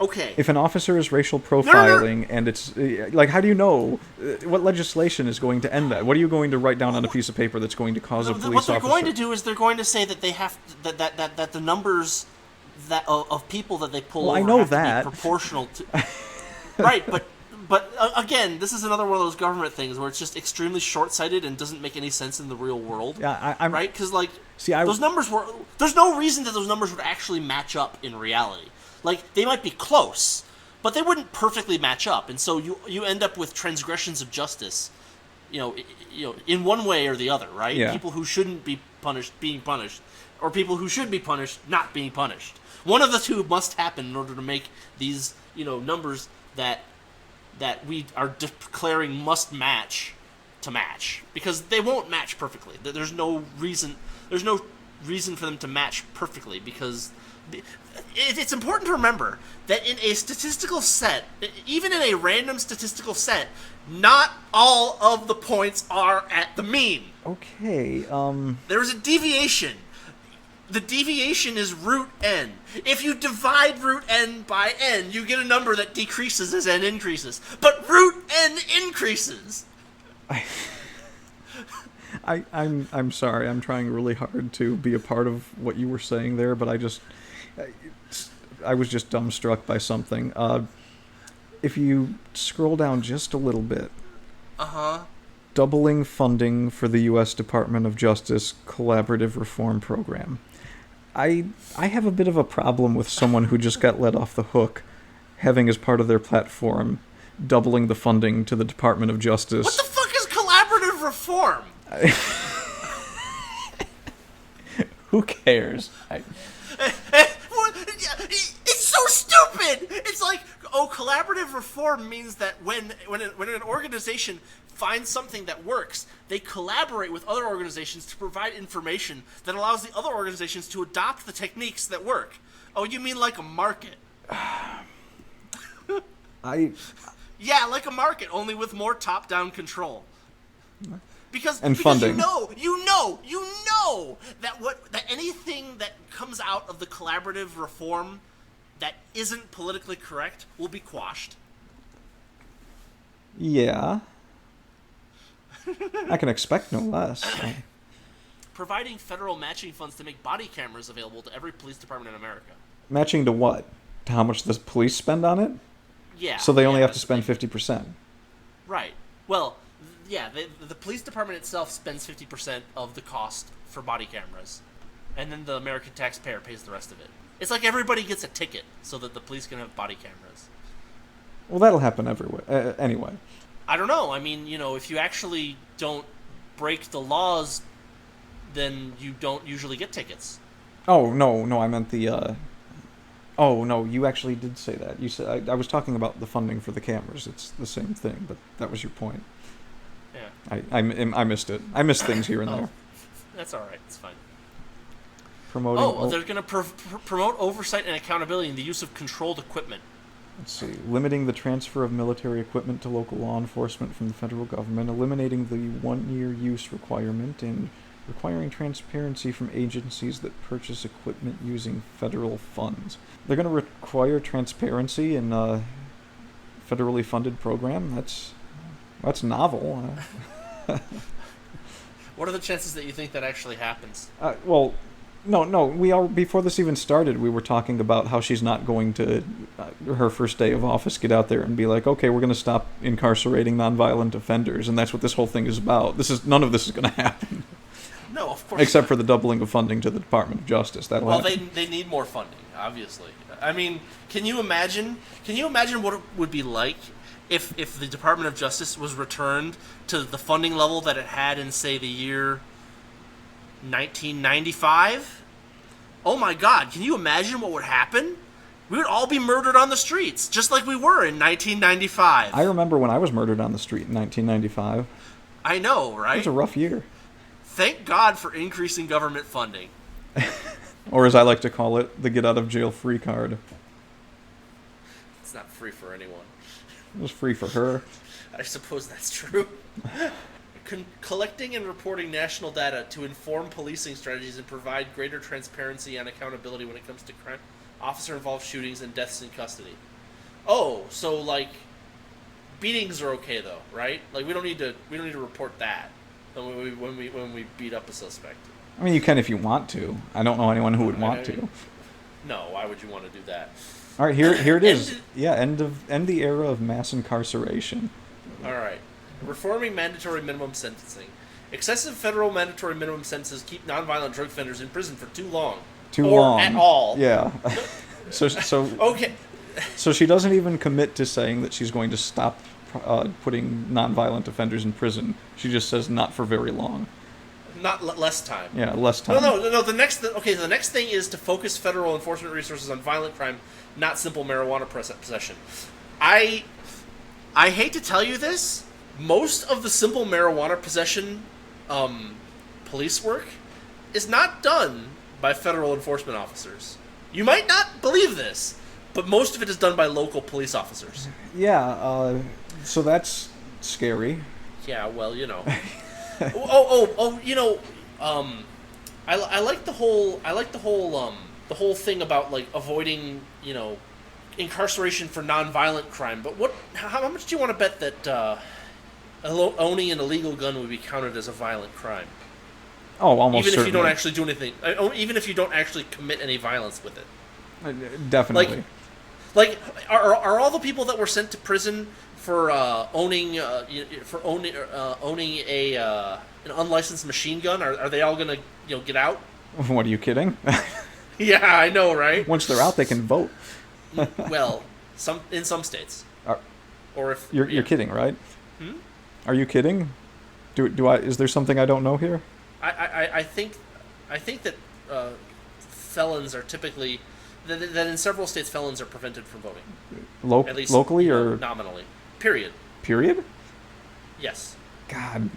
Okay. If an officer is racial No, no, no. profiling and it's like, how do you know what legislation is going to end that? What are you going to write down on a piece of paper that's going to cause a What police they're officer? going to do is they're going to say that they have that the numbers of people that they pull Well, I over know have that. to be proportional to. Right, but again, this is another one of those government things where it's just extremely short-sighted and doesn't make any sense in the real world. Yeah, I'm right, because like see, those numbers were. There's no reason that those numbers would actually match up in reality. Like they might be close, but they wouldn't perfectly match up, and so you end up with transgressions of justice. In one way or the other, right? Yeah. People who shouldn't be punished being punished, or people who should be punished not being punished. One of the two must happen in order to make these, numbers that we are declaring must match to match, because they won't match perfectly. There's no reason for them to match perfectly, because it's important to remember that in a statistical set, even in a random statistical set, not all of the points are at the mean. okay. There is a deviation. The deviation is root n. If you divide root n by n, you get a number that decreases as n increases. But root n increases. I'm sorry. I'm trying really hard to be a part of what you were saying there, but I was just dumbstruck by something. If you scroll down just a little bit, doubling funding for the U.S. Department of Justice Collaborative Reform Program. I have a bit of a problem with someone who just got let off the hook having as part of their platform doubling the funding to the Department of Justice. What the fuck is collaborative reform? Who cares? It's so stupid. It's like, collaborative reform means that when an organization finds something that works, they collaborate with other organizations to provide information that allows the other organizations to adopt the techniques that work. Oh, you mean like a market? Yeah, like a market, only with more top-down control. Because funding. you know that anything that comes out of the collaborative reform that isn't politically correct will be quashed. Yeah. I can expect no less. Providing federal matching funds to make body cameras available to every police department in America. Matching to what? To how much the police spend on it? Yeah. So they only have to spend 50%. Right. Well, yeah, the police department itself spends 50% of the cost for body cameras, and then the American taxpayer pays the rest of it. It's like everybody gets a ticket so that the police can have body cameras. Well, that'll happen everywhere. Anyway. I don't know. I mean, if you actually don't break the laws, then you don't usually get tickets. Oh, no, I meant the... Oh, no, you actually did say that. You said I was talking about the funding for the cameras. It's the same thing, but that was your point. Yeah. I missed it. I missed things here and there. That's all right. It's fine. Promoting... they're going to promote oversight and accountability in the use of controlled equipment. Let's see. Limiting the transfer of military equipment to local law enforcement from the federal government, eliminating the one-year use requirement, and requiring transparency from agencies that purchase equipment using federal funds. They're going to require transparency in a federally funded program? That's novel. What are the chances that you think that actually happens? Well... No. Before this even started, we were talking about how she's not going to, her first day of office, get out there and be like, okay, we're going to stop incarcerating nonviolent offenders, and that's what this whole thing is about. None of this is going to happen. No, of course. Except for the doubling of funding to the Department of Justice. That'll happen. They need more funding, obviously. I mean, can you imagine what it would be like if the Department of Justice was returned to the funding level that it had in, say, the year 1995? Oh my God, can you imagine what would happen? We would all be murdered on the streets, just like we were in 1995. I remember when I was murdered on the street in 1995. I know, right? It was a rough year. Thank God for increasing government funding. Or as I like to call it, the get-out-of-jail-free card. It's not free for anyone. It was free for her. I suppose that's true. collecting and reporting national data to inform policing strategies and provide greater transparency and accountability when it comes to crime, officer-involved shootings and deaths in custody. Oh, so like beatings are okay though, right? Like we don't need to report that when we beat up a suspect. I mean, you can if you want to. I don't know anyone who would want to. No, why would you want to do that? All right, here it is. End the era of mass incarceration. All right. Reforming mandatory minimum sentencing. Excessive federal mandatory minimum sentences keep nonviolent drug offenders in prison for too long. Or at all. Yeah. so okay. So she doesn't even commit to saying that she's going to stop putting nonviolent offenders in prison. She just says not for very long. Not less time. Yeah, less time. No. The next thing is to focus federal enforcement resources on violent crime, not simple marijuana possession. I hate to tell you this. Most of the simple marijuana possession police work is not done by federal enforcement officers. You might not believe this, but most of it is done by local police officers. Yeah, so that's scary. Yeah, well, you know. You know, I like the whole the whole thing about like avoiding, you know, incarceration for nonviolent crime. But how much do you want to bet that owning an illegal gun would be counted as a violent crime? Oh, almost even certainly. If you don't actually do anything, even if you don't actually commit any violence with it. Definitely. Like are all the people that were sent to prison for owning an unlicensed machine gun, are they all gonna get out? What, are you kidding? Yeah, I know, right? Once they're out, they can vote. Well, in some states. Or if you're kidding, right? Hmm? Are you kidding? Do I? Is there something I don't know here? I think that felons are typically that in several states felons are prevented from voting. At least locally or nominally. Period. Period? Yes. God.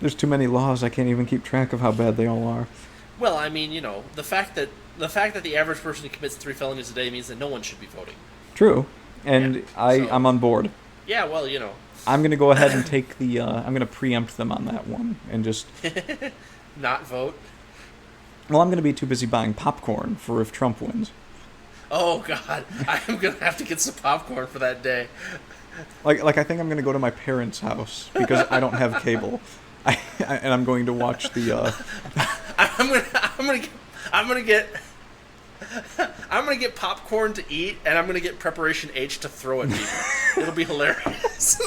There's too many laws. I can't even keep track of how bad they all are. Well, I mean, the fact that the average person who commits 3 felonies a day means that no one should be voting. True. And yeah, I'm on board. Yeah, well, I'm going to go ahead and take the I'm going to preempt them on that one and just not vote. Well, I'm going to be too busy buying popcorn for if Trump wins. Oh God, I'm going to have to get some popcorn for that day. Like I think I'm going to go to my parents' house because I don't have cable. And I'm going to watch the I'm going to get popcorn to eat, and I'm going to get Preparation H to throw at people. It'll be hilarious.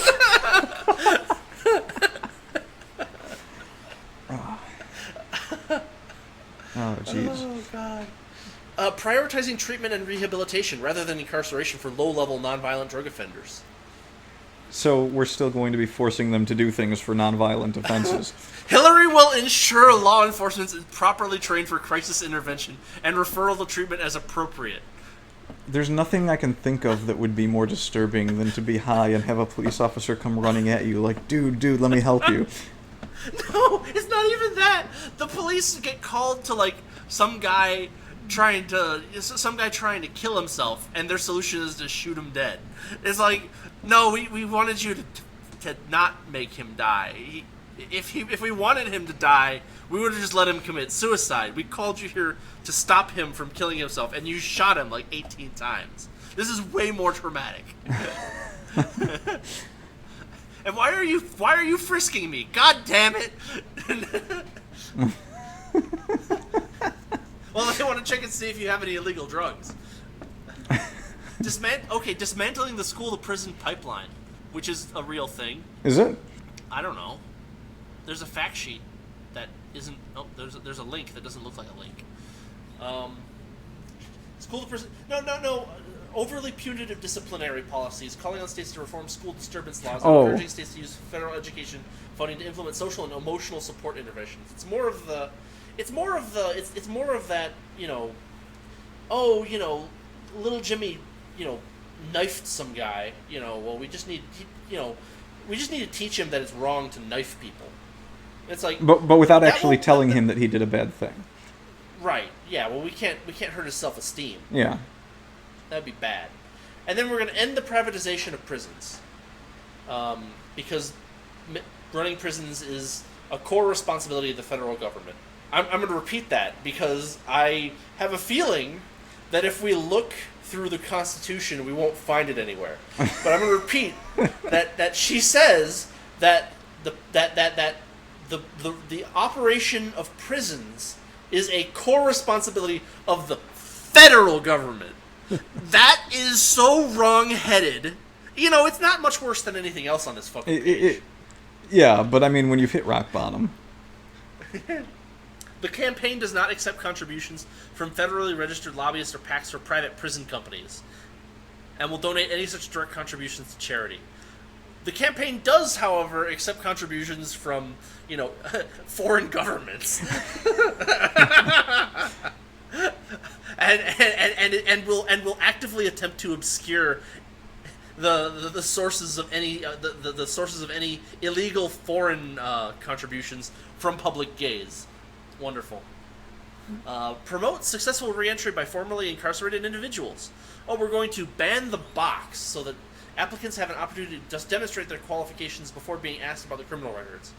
Oh, jeez. Oh, God. Prioritizing treatment and rehabilitation rather than incarceration for low-level nonviolent drug offenders. So we're still going to be forcing them to do things for nonviolent offenses. Hillary will ensure law enforcement is properly trained for crisis intervention and referral to treatment as appropriate. There's nothing I can think of that would be more disturbing than to be high and have a police officer come running at you like, dude, let me help you. No, it's not even that. The police get called to like some guy trying to kill himself, and their solution is to shoot him dead. It's like, no, we wanted you to not make him die. If we wanted him to die, we would have just let him commit suicide. We called you here to stop him from killing himself, and you shot him like 18 times. This is way more traumatic. And why are you frisking me? God damn it! Well, they want to check and see if you have any illegal drugs. Dismantling the school-to-prison pipeline, which is a real thing. Is it? I don't know. There's a fact sheet that isn't. Oh, there's a link that doesn't look like a link. School-to-prison. No. Overly punitive disciplinary policies, calling on states to reform school disturbance laws, and encouraging states to use federal education funding to implement social and emotional support interventions. It's more of that, little Jimmy, knifed some guy, well, we just need to teach him that it's wrong to knife people. It's like, but without actually telling him that he did a bad thing. Right. Yeah, well, we can't hurt his self-esteem. Yeah. That'd be bad. And then we're going to end the privatization of prisons. Because running prisons is a core responsibility of the federal government. I'm going to repeat that because I have a feeling that if we look through the Constitution, we won't find it anywhere. But I'm going to repeat that she says that the operation of prisons is a core responsibility of the federal government. That is so wrong-headed. You know, it's not much worse than anything else on this fucking page. Yeah, but I mean, when you've hit rock bottom. The campaign does not accept contributions from federally registered lobbyists or PACs or private prison companies, and will donate any such direct contributions to charity. The campaign does, however, accept contributions from, foreign governments, and will actively attempt to obscure the sources of any the sources of any illegal foreign contributions from public gaze. Wonderful. Promote successful reentry by formerly incarcerated individuals. Oh, we're going to ban the box so that applicants have an opportunity to just demonstrate their qualifications before being asked about their criminal records.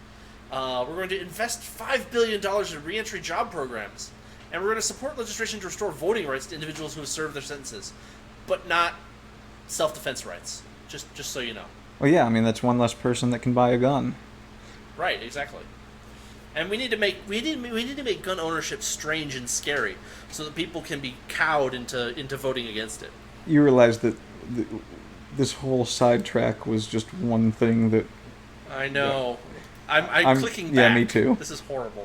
We're going to invest $5 billion in reentry job programs. And we're going to support legislation to restore voting rights to individuals who have served their sentences, but not self-defense rights. Just so you know. Well, yeah, I mean, that's one less person that can buy a gun. Right, exactly. And we need to make gun ownership strange and scary, so that people can be cowed into voting against it. You realize that this whole sidetrack was just one thing that... I know. I'm clicking back. Yeah, me too. This is horrible.